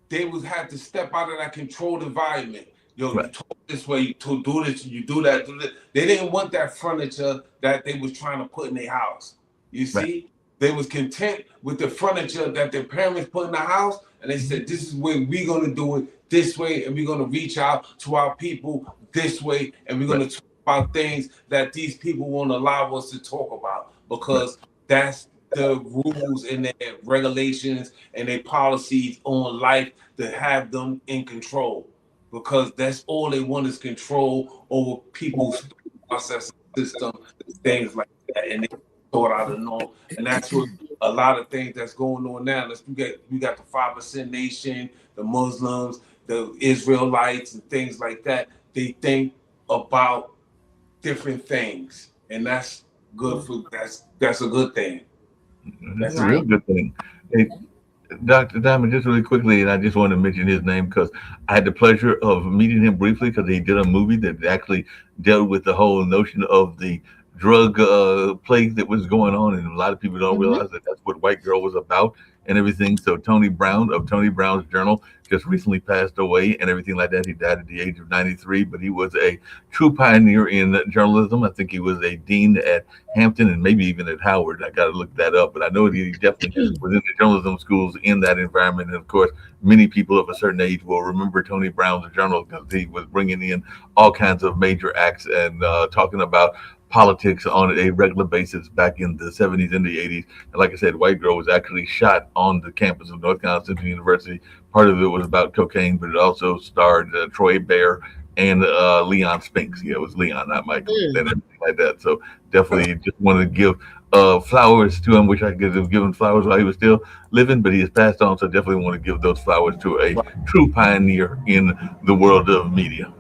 they had to step out of that controlled environment. You talk this way, to do this, you do that, do that. They didn't want that furniture that they was trying to put in their house. You see, they was content with the furniture that their parents put in the house, and they said, "This is where we're gonna do it this way, and we're gonna reach out to our people this way, and we're gonna talk about things that these people won't allow us to talk about because that's the rules and their regulations and their policies on life to have them in control, because that's all they want is control over people's process system, things like that, and they thought out of norm. And that's what a lot of things that's going on now. We got the 5% nation, the Muslims, the Israelites, and things like that. They think about different things, and that's good for that's a good thing. That's a real good thing. Hey, Dr. Diamond, just really quickly, and I just want to mention his name because I had the pleasure of meeting him briefly because he did a movie that actually dealt with the whole notion of the drug plague that was going on, and a lot of people don't realize that that's what White Girl was about and everything. So Tony Brown of Tony Brown's Journal just recently passed away and everything like that. He died at the age of 93, but he was a true pioneer in journalism. I think he was a dean at Hampton and maybe even at Howard. I got to look that up, but I know he definitely was in the journalism schools in that environment. And of course, many people of a certain age will remember Tony Brown's Journal because he was bringing in all kinds of major acts and talking about politics on a regular basis back in the 70s and the 80s. And like I said, White Girl was actually shot on the campus of North Carolina Central University. Part of it was about cocaine, but it also starred Troy Bear and Leon Spinks. Yeah, it was Leon, not Michael, and everything like that. So definitely just wanted to give flowers to him. Wish I could have given flowers while he was still living, but he has passed on. So definitely want to give those flowers to a true pioneer in the world of media.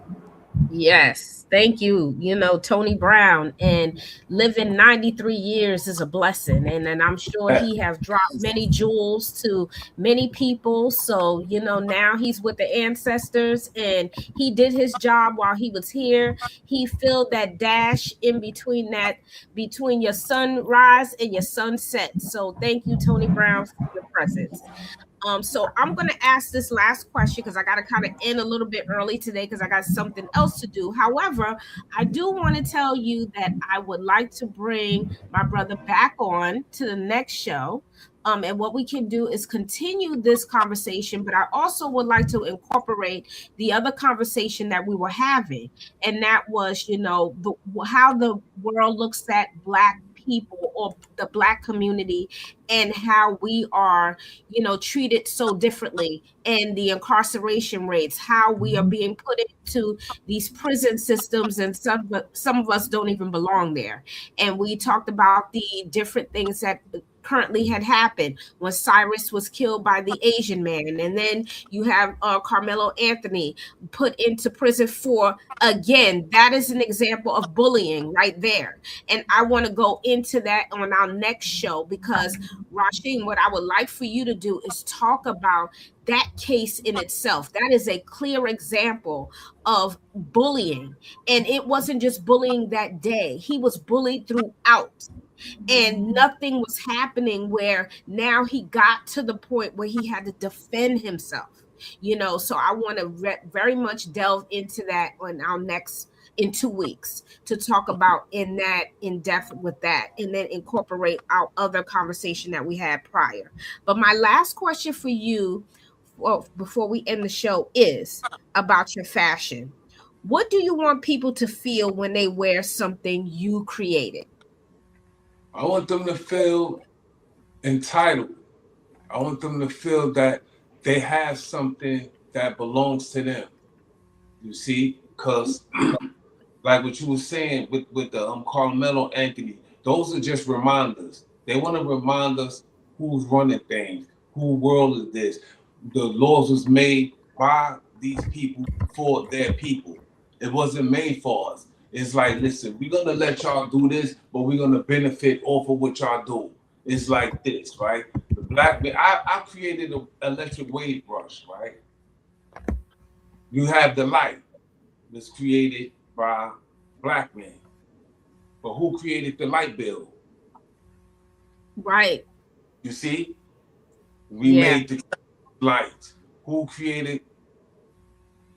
Yes, thank you. Tony Brown, and living 93 years is a blessing, and I'm sure he have dropped many jewels to many people. So now he's with the ancestors, and he did his job while he was here. He filled that dash in between your sunrise and your sunset. So thank you, Tony Brown, for your presence. So I'm going to ask this last question because I got to kind of end a little bit early today because I got something else to do. However, However, I do want to tell you that I would like to bring my brother back on to the next show. And what we can do is continue this conversation, but I also would like to incorporate the other conversation that we were having, and that was, how the world looks at Black people or the Black community, and how we are, treated so differently, and the incarceration rates, how we are being put into these prison systems, and some of us don't even belong there. And we talked about the different things that currently had happened when Cyrus was killed by the Asian man, and then you have Carmelo Anthony put into prison for, again, that is an example of bullying right there. And I want to go into that on our next show, because Rashiem, what I would like for you to do is talk about that case in itself. That is a clear example of bullying, and it wasn't just bullying that day. He was bullied throughout, and nothing was happening, where now he got to the point where he had to defend himself. So I want to very much delve into that on our next, in 2 weeks, to talk about in depth with that, and then incorporate our other conversation that we had prior. But my last question for you, before we end the show, is about your fashion. What do you want people to feel when they wear something you created? I want them to feel entitled. I want them to feel that they have something that belongs to them. You see, because like what you were saying with the Carmelo Anthony, those are just reminders. They want to remind us who's running things, who world is this. The laws was made by these people for their people. It wasn't made for us. It's like, listen, we're gonna let y'all do this, but we're gonna benefit off of what y'all do. It's like this, right? The Black man, I created an electric wave brush, right? You have the light that's created by Black men, but who created the light bill? Right. You see, we made the light. Who created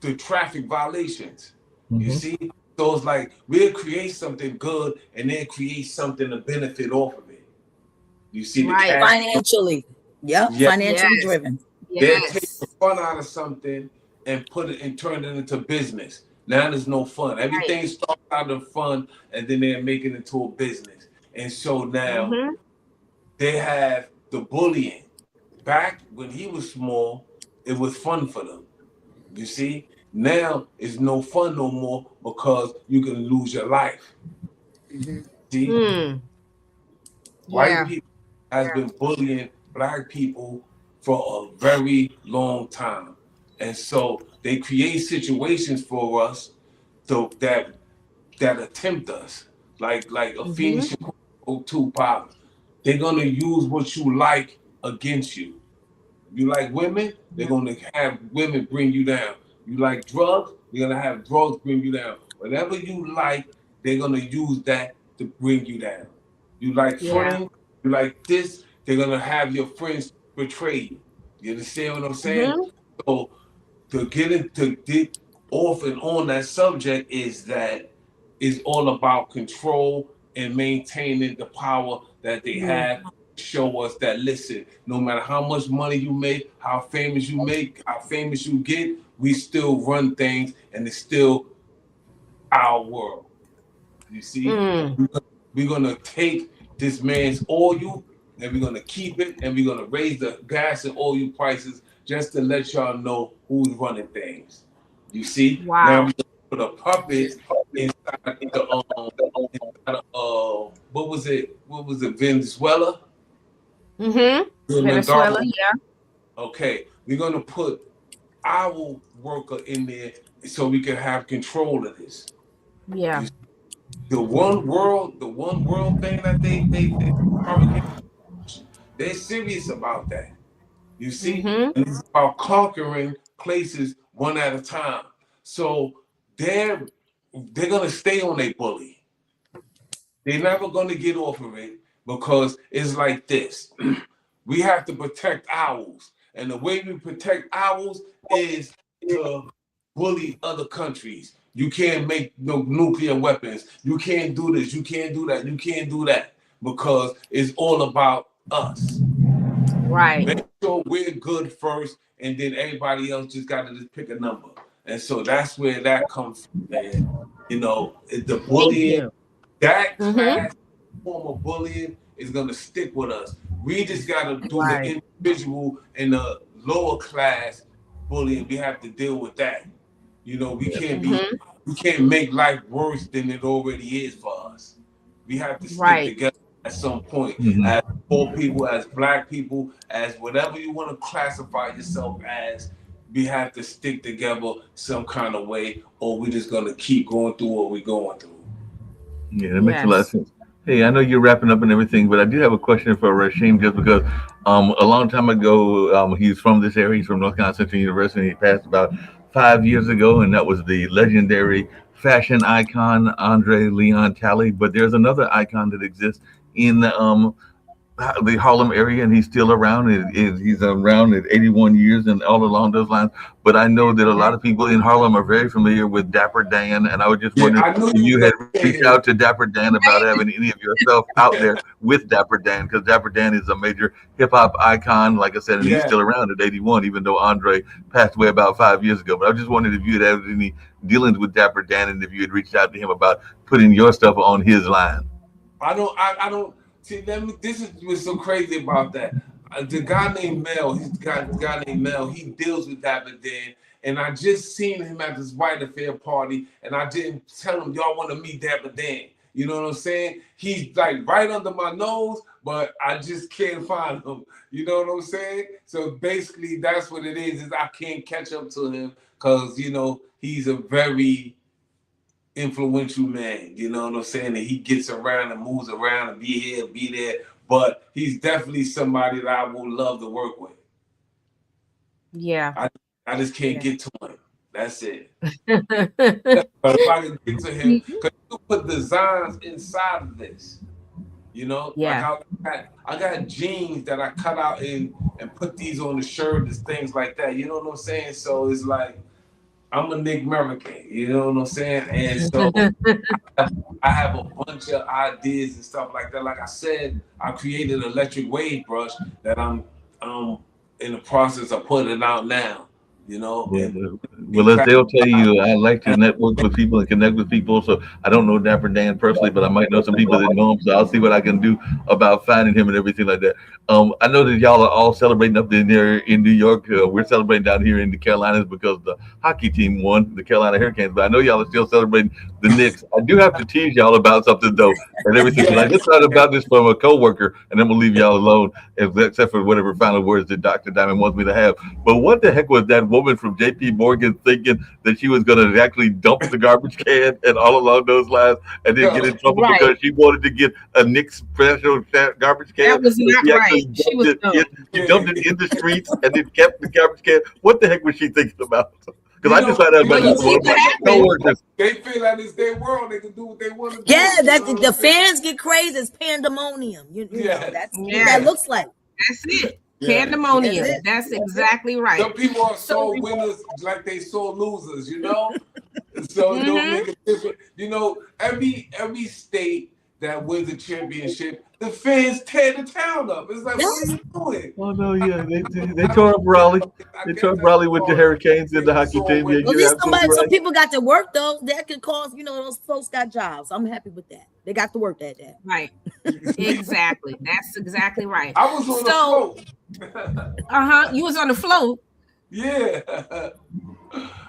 the traffic violations? You see, so it's like we'll create something good and then create something to benefit off of it. You see, the cash financially, financially driven. They'll take the fun out of something and put it and turn it into business. Now there's no fun. Everything starts out of fun, and then they're making it into a business. And so now they have the bullying. Back when he was small, it was fun for them. You see, now it's no fun no more because you can lose your life. See, white people has been bullying Black people for a very long time, and so they create situations for us that attempt us, like Ephesians 2:5. They're gonna use what you like against you. You like women, they're gonna have women bring you down. You like drugs, they're gonna have drugs bring you down. Whatever you like, they're gonna use that to bring you down. You like friends, you like this, they're gonna have your friends betray you. You understand what I'm saying? So to get off and on that subject is that it's all about control and maintaining the power that they have. Show us that, listen, no matter how much money you make, how famous you make, how famous you get, we still run things, and it's still our world. You see, we're gonna take this man's oil, and we're gonna keep it, and we're gonna raise the gas and oil prices just to let y'all know who's running things. You see, now we put a puppet inside what was it? Venezuela. Venezuela, Okay, we're gonna put our worker in there so we can have control of this. The one world thing that they're serious about that. You see, and it's about conquering places one at a time. So they're gonna stay on their bully. They're never gonna get off of it because it's like this. We have to protect ours. And the way we protect ours is to bully other countries. You can't make no nuclear weapons. You can't do this. You can't do that. You can't do that, because it's all about us. Right. Make sure we're good first, and then everybody else just got to just pick a number. And so that's where that comes from, man. You know, the bullying, that class form of bullying is going to stick with us. We just got to do the individual and the lower class bullying. We have to deal with that. You know, we can't we can't make life worse than it already is for us. We have to stick together at some point, as poor people, as black people, as whatever you want to classify yourself as. We have to stick together some kind of way, or we're just gonna keep going through what we're going through. Yeah, that makes a lot of sense. Hey, I know you're wrapping up and everything, but I do have a question for Rashiem, just because a long time ago, he's from this area. He's from North Carolina Central University. He passed about 5 years ago, and that was the legendary fashion icon Andre Leon Talley. But there's another icon that exists in the Harlem area, and he's still around. He's around at 81 years and all along those lines. But I know that a lot of people in Harlem are very familiar with Dapper Dan, and I was just wondering if you had reached out to Dapper Dan about having any of yourself out there with Dapper Dan, because Dapper Dan is a major hip hop icon, like I said, and he's still around at 81, even though Andre passed away about 5 years ago. But I was just wondering if you had had any dealings with Dapper Dan, and if you had reached out to him about putting your stuff on his line. I don't. See, this is what's so crazy about that. The guy named Mel, he deals with Dapper Dan, and I just seen him at this white affair party, and I didn't tell him, y'all want to meet Dapper Dan. You know what I'm saying? He's like right under my nose, but I just can't find him. You know what I'm saying? So basically, that's what it is I can't catch up to him, because, you know, he's a very influential man, you know what I'm saying? And he gets around and moves around and be here, be there. But he's definitely somebody that I would love to work with. Yeah. I just can't get to him. That's it. But if I can get to him, because you put designs inside of this. You know? Yeah. Like I got jeans that I cut out and put these on the shirt and things like that. You know what I'm saying? So it's like, I'm a Nick American, you know what I'm saying? And so I have a bunch of ideas and stuff like that. Like I said, I created an electric wave brush that I'm in the process of putting out now. You know, well, as they'll tell you, I like to network with people and connect with people. So I don't know Dapper Dan personally, but I might know some people that know him. So I'll see what I can do about finding him and everything like that. I know that y'all are all celebrating up there in New York. We're celebrating down here in the Carolinas because the hockey team won, the Carolina Hurricanes. But I know y'all are still celebrating the Knicks. I do have to tease y'all about something though, and everything. So I just thought about this from a coworker, and then we'll leave y'all alone, except for whatever final words that Dr. Diamond wants me to have. But what the heck was that woman from JP Morgan thinking that she was going to actually dump the garbage can and all along those lines, and then get in trouble because she wanted to get a Knicks special garbage can? That was not right. She dumped it in the streets and then kept the garbage can. What the heck was she thinking about? Because I just found out about this one. They feel like it's their world. They can do what they want to do. Yeah, the fans get crazy. It's pandemonium. You know, that's what that looks like. That's it. Pandemonium. That's exactly right. Some people are so winners like they so losers, you know? So it don't make a difference. You know, every state that wins a championship, the fans tear the town up. It's like, what are you doing? Oh no, yeah, they tore up Raleigh. They tore up Raleigh with the Hurricanes and the hockey team. Yeah, at least some people got to work though. That could cause, you know, those folks got jobs. I'm happy with that. They got to work that day. Right. Exactly. That's exactly right. I was on the float. You was on the float. Yeah.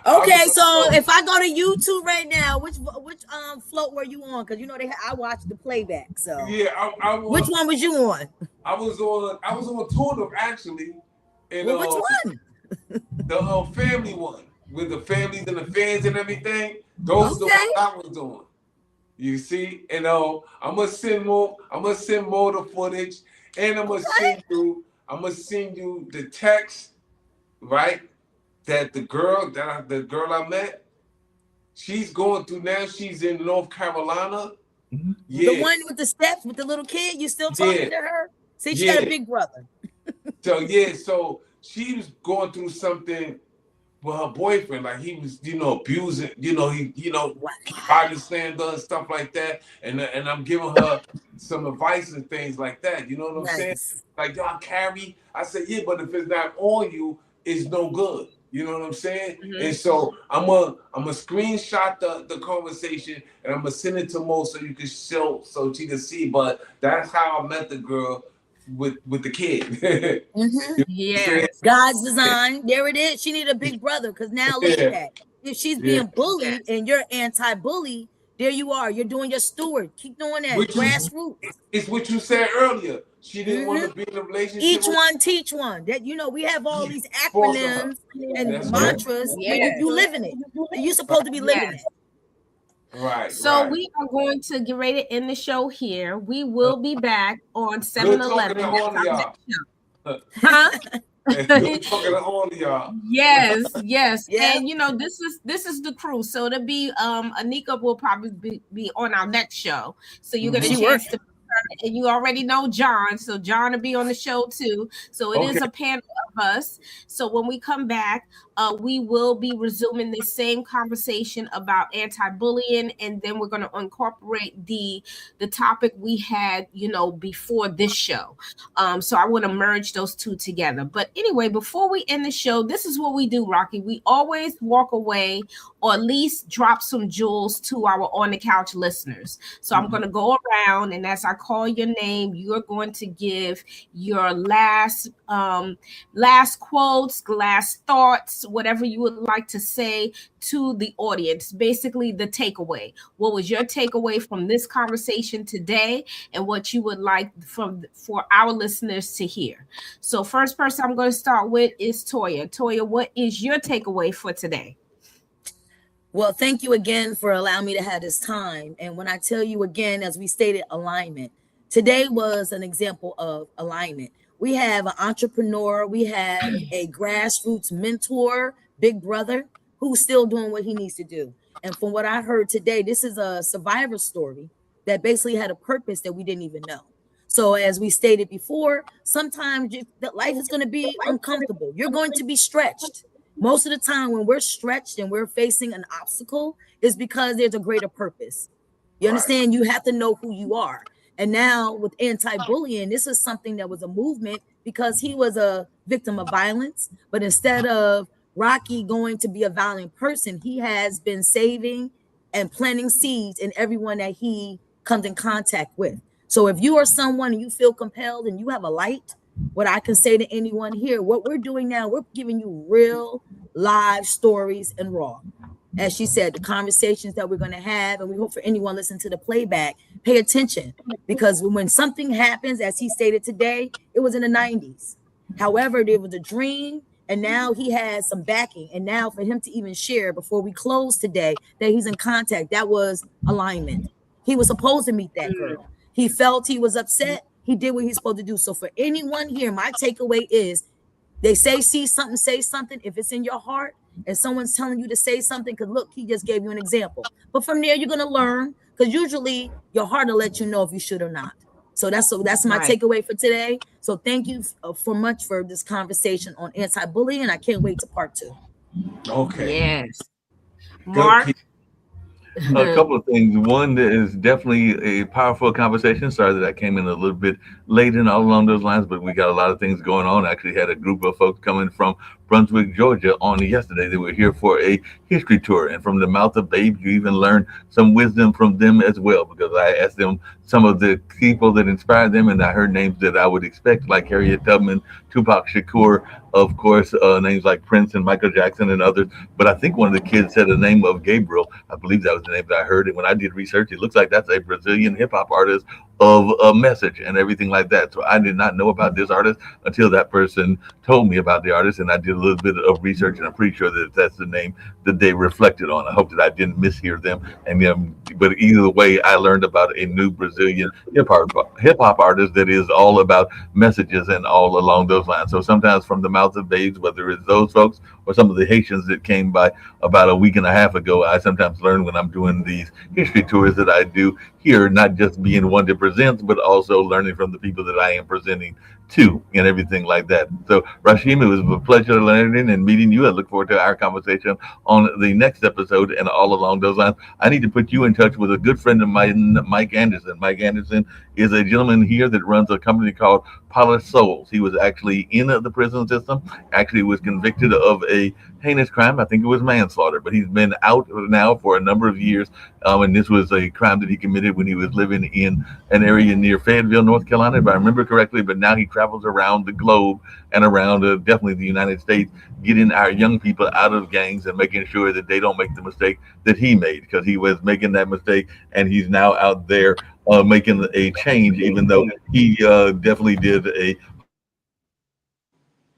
Okay, so if I go to YouTube right now, which float were you on? Because you know I watched the playback. So yeah, I was, which one was you on? I was on two of them actually. And which one? The family one with the families and the fans and everything. Those are the ones I was doing. You see, and I'm gonna send more the footage, and I'm gonna send you the text, right? That the girl I met, she's going through now. She's in North Carolina. Mm-hmm. Yeah. The one with the steps with the little kid. You still talking to her? See, she got a big brother. So she was going through something with her boyfriend, like he was, abusing, trying to stand her and stuff like that. And I'm giving her some advice and things like that. You know what I'm saying? Like, y'all carry. I said, yeah, but if it's not on you, it's no good. You know what I'm saying? Mm-hmm. And so I'm gonna screenshot the conversation and I'm gonna send it to Mo so you can show so she can see. But that's how I met the girl with the kid. Mm-hmm. Yeah, God's design. There it is. She need a big brother because now look at that. If she's being bullied and you're anti-bully, there you are. You're doing your steward. Keep doing that. Grassroots. It's what you said earlier. She didn't want to be in a relationship. Each one teach one. That we have all these acronyms and mantras. Right. You live in it. You're supposed to be living it. Right. So we are going to get ready to end the show here. We will be back on 7-11. Huh? Talking to all of y'all. Yes. Yeah. And this is the crew. So it'll be Anika will probably be on our next show. So you get a chance to. And you already know John, so John will be on the show too. So it is a panel of us. So when we come back, we will be resuming the same conversation about anti-bullying, and then we're going to incorporate the topic we had, before this show. So I want to merge those two together. But anyway, before we end the show, this is what we do, Rocky. We always walk away or at least drop some jewels to our On the Couch listeners. So I'm going to go around, and as I call your name, you're going to give your last quotes, last thoughts, whatever you would like to say to the audience. Basically, the takeaway. What was your takeaway from this conversation today, and what you would like for our listeners to hear? So first person I'm going to start with is Toya. Toya, what is your takeaway for today? Well, thank you again for allowing me to have this time. And when I tell you again, as we stated, alignment, today was an example of alignment. We have an entrepreneur, we have a grassroots mentor, big brother, who's still doing what he needs to do. And from what I heard today, this is a survivor story that basically had a purpose that we didn't even know. So as we stated before, sometimes life is going to be uncomfortable. You're going to be stretched. Most of the time when we're stretched and we're facing an obstacle is because there's a greater purpose. You understand? You have to know who you are. And now with anti-bullying, this is something that was a movement because he was a victim of violence. But instead of Rocky going to be a violent person, he has been saving and planting seeds in everyone that he comes in contact with. So if you are someone and you feel compelled and you have a light, what I can say to anyone here, what we're doing now, we're giving you real live stories and raw. As she said, the conversations that we're going to have, and we hope for anyone listening to the playback, pay attention, because when something happens, as he stated today, it was in the 90s. However, there was a dream, and now he has some backing. And now for him to even share before we close today that he's in contact, that was alignment. He was supposed to meet that girl. He felt he was upset. He did what he's supposed to do. So for anyone here, my takeaway is they say, see something, say something. If it's in your heart and someone's telling you to say something, because look, he just gave you an example. But from there, you're going to learn, because usually your heart will let you know if you should or not. So that's my takeaway for today. So thank you for much for this conversation on anti-bullying. And I can't wait to part 2. Okay. Yes. Mark? A couple of things. One, that is definitely a powerful conversation. Sorry that I came in a little bit late and all along those lines, but we got a lot of things going on. I actually had a group of folks coming from Brunswick, Georgia on yesterday. They were here for a history tour, and from the mouth of babes, you even learn some wisdom from them as well, because I asked them some of the people that inspired them, and I heard names that I would expect, like Harriet Tubman, Tupac Shakur, of course, names like Prince and Michael Jackson and others. But I think one of the kids said the name of Gabriel. I believe that was the name that I heard. And when I did research, it looks like that's a Brazilian hip hop artist of a message and everything like that. So I did not know about this artist until that person told me about the artist, and I did a little bit of research, and I'm pretty sure that that's the name that they reflected on. I hope that I didn't mishear them. And but either way, I learned about a new Brazilian hip hop artist that is all about messages and all along those lines. So sometimes from the mouth of babes, whether it's those folks or some of the Haitians that came by about a week and a half ago, I sometimes learn when I'm doing these history tours that I do here, not just being one that presents, but also learning from the people that I am presenting too, and everything like that. So, Rashiem, it was a pleasure learning and meeting you. I look forward to our conversation on the next episode and all along those lines. I need to put you in touch with a good friend of mine, Mike Anderson. Mike Anderson is a gentleman here that runs a company called Polished Souls. He was actually in the prison system, actually was convicted of a heinous crime. I think it was manslaughter, but he's been out now for a number of years. And this was a crime that he committed when he was living in an area near Fayetteville, North Carolina, if I remember correctly. But now he travels around the globe and around definitely the United States, getting our young people out of gangs and making sure that they don't make the mistake that he made, because he was making that mistake, and he's now out there making a change, even though he definitely did a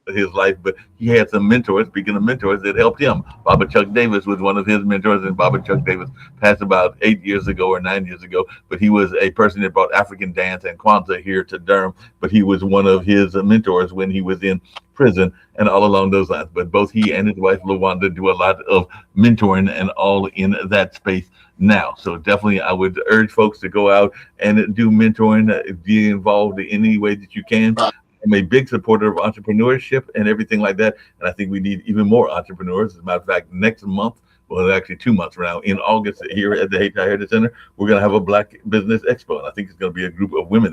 his life, but he had some mentors. Speaking of mentors, that helped him. Baba Chuck Davis was one of his mentors, and Baba Chuck Davis passed about 8 years ago or 9 years ago. But he was a person that brought African dance and Kwanzaa here to Durham. But he was one of his mentors when he was in prison and all along those lines. But both he and his wife LaWanda do a lot of mentoring and all in that space now. So definitely I would urge folks to go out and do mentoring, be involved in any way that you can. I'm a big supporter of entrepreneurship and everything like that. And I think we need even more entrepreneurs. As a matter of fact, next month, well, actually 2 months from now, in August here at the Hayti Heritage Center, we're going to have a Black Business Expo. And I think it's going to be a group of women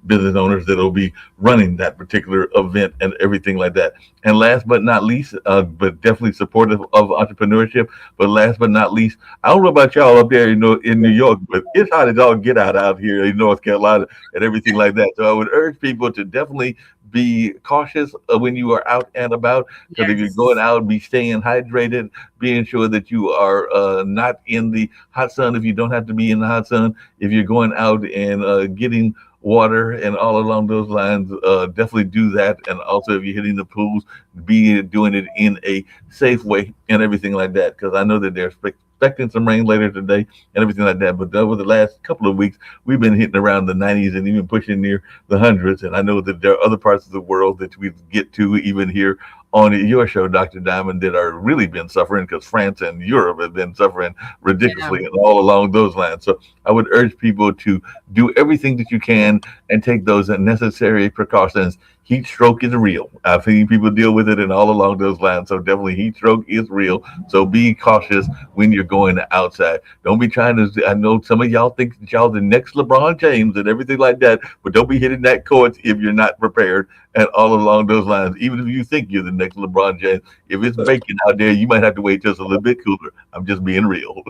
business owners that will be running that particular event and everything like that. And last but not least, but definitely supportive of entrepreneurship. But last but not least, I don't know about y'all up there, in New York, but it's hot as all get out here in North Carolina and everything like that. So I would urge people to definitely be cautious when you are out and about, because if you're going out, be staying hydrated, being sure that you are not in the hot sun if you don't have to be in the hot sun. If you're going out and getting water and all along those lines, definitely do that. And also if you're hitting the pools, be doing it in a safe way and everything like that, because I know that they're expecting some rain later today and everything like that. But over the last couple of weeks, we've been hitting around the 90s and even pushing near the hundreds. And I know that there are other parts of the world that we get to, even here on your show, Dr. Diamond, that are really been suffering, because France and Europe have been suffering ridiculously and all along those lines. So I would urge people to do everything that you can and take those necessary precautions. Heat stroke is real. I've seen people deal with it and all along those lines. So definitely heat stroke is real. So be cautious when you're going outside. Don't be trying to, I know some of y'all think that y'all the next LeBron James and everything like that, but don't be hitting that court if you're not prepared and all along those lines. Even if you think you're the next LeBron James, if it's baking out there, you might have to wait just a little bit cooler. I'm just being real.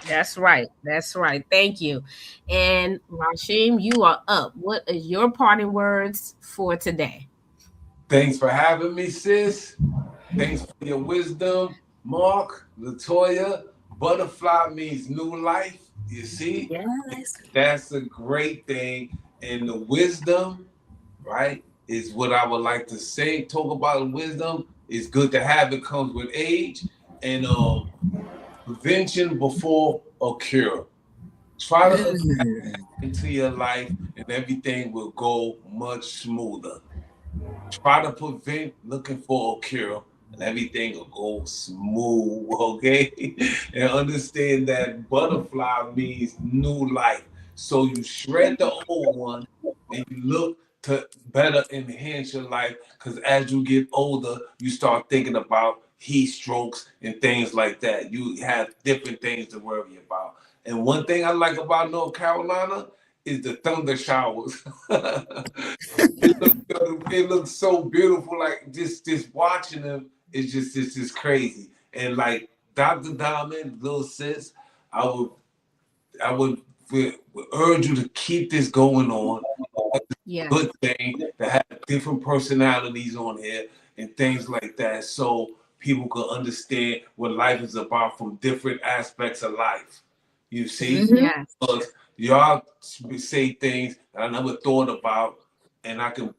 That's right. That's right. Thank you. And Rashiem, you are up. What is your parting words for today? Thanks for having me, sis. Thanks for your wisdom, Mark, Latoya. Butterfly means new life. You see? Yes. That's a great thing. And the wisdom, right, is what I would like to say. Talk about wisdom. It's good to have. It comes with age. And prevention before a cure. Try to into your life and everything will go much smoother. Try to prevent looking for a cure and everything will go smooth, okay? And understand that butterfly means new life. So you shred the old one and you look to better enhance your life, because as you get older, you start thinking about heat strokes and things like that. You have different things to worry about. And one thing I like about North Carolina is the thunder showers. It looks so beautiful. Like just watching them is just crazy. And like Dr. Diamond, little sis, I would urge you to keep this going on. Yeah. Good thing to have different personalities on here and things like that, so people can understand what life is about from different aspects of life. You see? Yes. Because y'all say things that I never thought about, and I can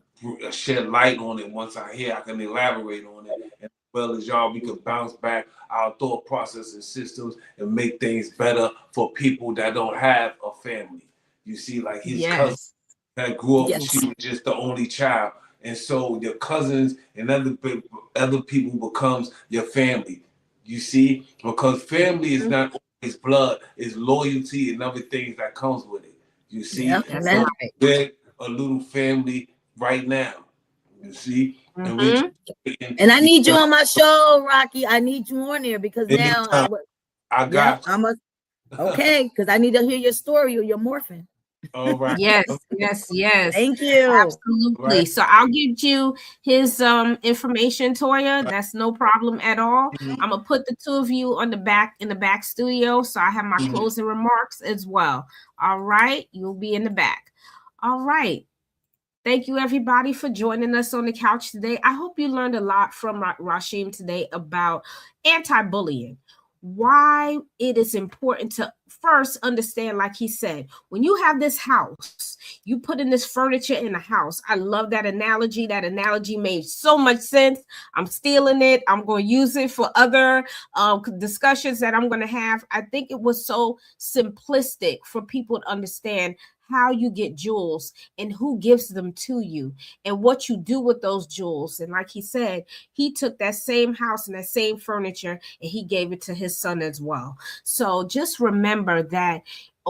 shed light on it once I hear. I can elaborate on it, and as well as y'all, we can bounce back our thought process and systems and make things better for people that don't have a family. You see, like his cousin that grew up and she was just the only child. And so your cousins and other people becomes your family. You see? Because family is not always blood, it's loyalty and other things that comes with it. You see? Yep. So we're a little family right now. You see? Mm-hmm. And I need you on my show, Rocky. I need you on there because now I got you. Okay, because I need to hear your story or your morphing. All right. Yes. Thank you. Absolutely. Right. So I'll give you his information, Toya. That's no problem at all. I'm gonna put the two of you on the back in the back studio. So I have my closing remarks as well. All right, you'll be in the back. All right. Thank you, everybody, for joining us on the couch today. I hope you learned a lot from Rashiem today about anti-bullying, why it is important to first understand, like he said, when you have this house, you put in this furniture in the house. I love that analogy. That analogy made so much sense. I'm stealing it. I'm going to use it for other discussions that I'm going to have. I think it was so simplistic for people to understand how you get jewels and who gives them to you and what you do with those jewels. And like he said, he took that same house and that same furniture and he gave it to his son as well. So just remember that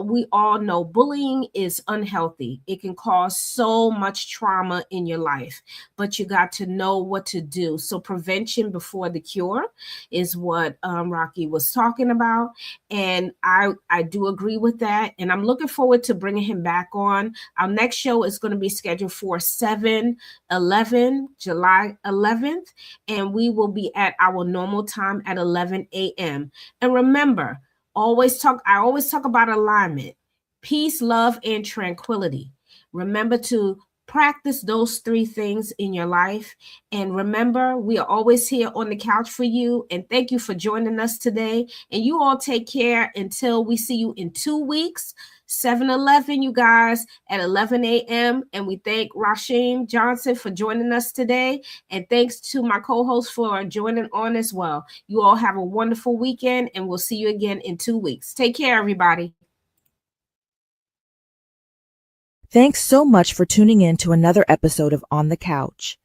we all know bullying is unhealthy. It can cause so much trauma in your life, but you got to know what to do. So prevention before the cure is what Rocky was talking about. And I do agree with that. And I'm looking forward to bringing him back on. Our next show is going to be scheduled for 7/11, July 11th. And we will be at our normal time at 11 a.m. And remember, I always talk about alignment, peace, love, and tranquility. Remember to practice those three things in your life. And remember, we are always here on the couch for you. And thank you for joining us today. And you all take care until we see you in 2 weeks. 7/11, you guys, at 11 a.m. And we thank Rashiem Johnson for joining us today. And thanks to my co-host for joining on as well. You all have a wonderful weekend, and we'll see you again in 2 weeks. Take care, everybody. Thanks so much for tuning in to another episode of On the Couch.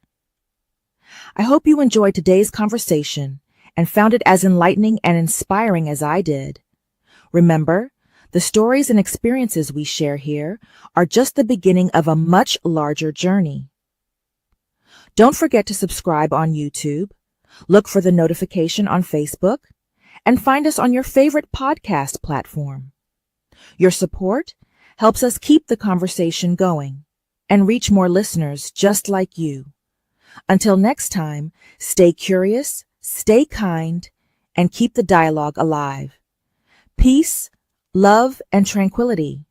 I hope you enjoyed today's conversation and found it as enlightening and inspiring as I did. Remember, the stories and experiences we share here are just the beginning of a much larger journey. Don't forget to subscribe on YouTube, look for the notification on Facebook, and find us on your favorite podcast platform. Your support helps us keep the conversation going and reach more listeners just like you. Until next time, stay curious, stay kind, and keep the dialogue alive. Peace, love, and tranquility.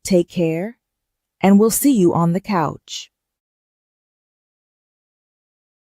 Take care, and we'll see you on the couch.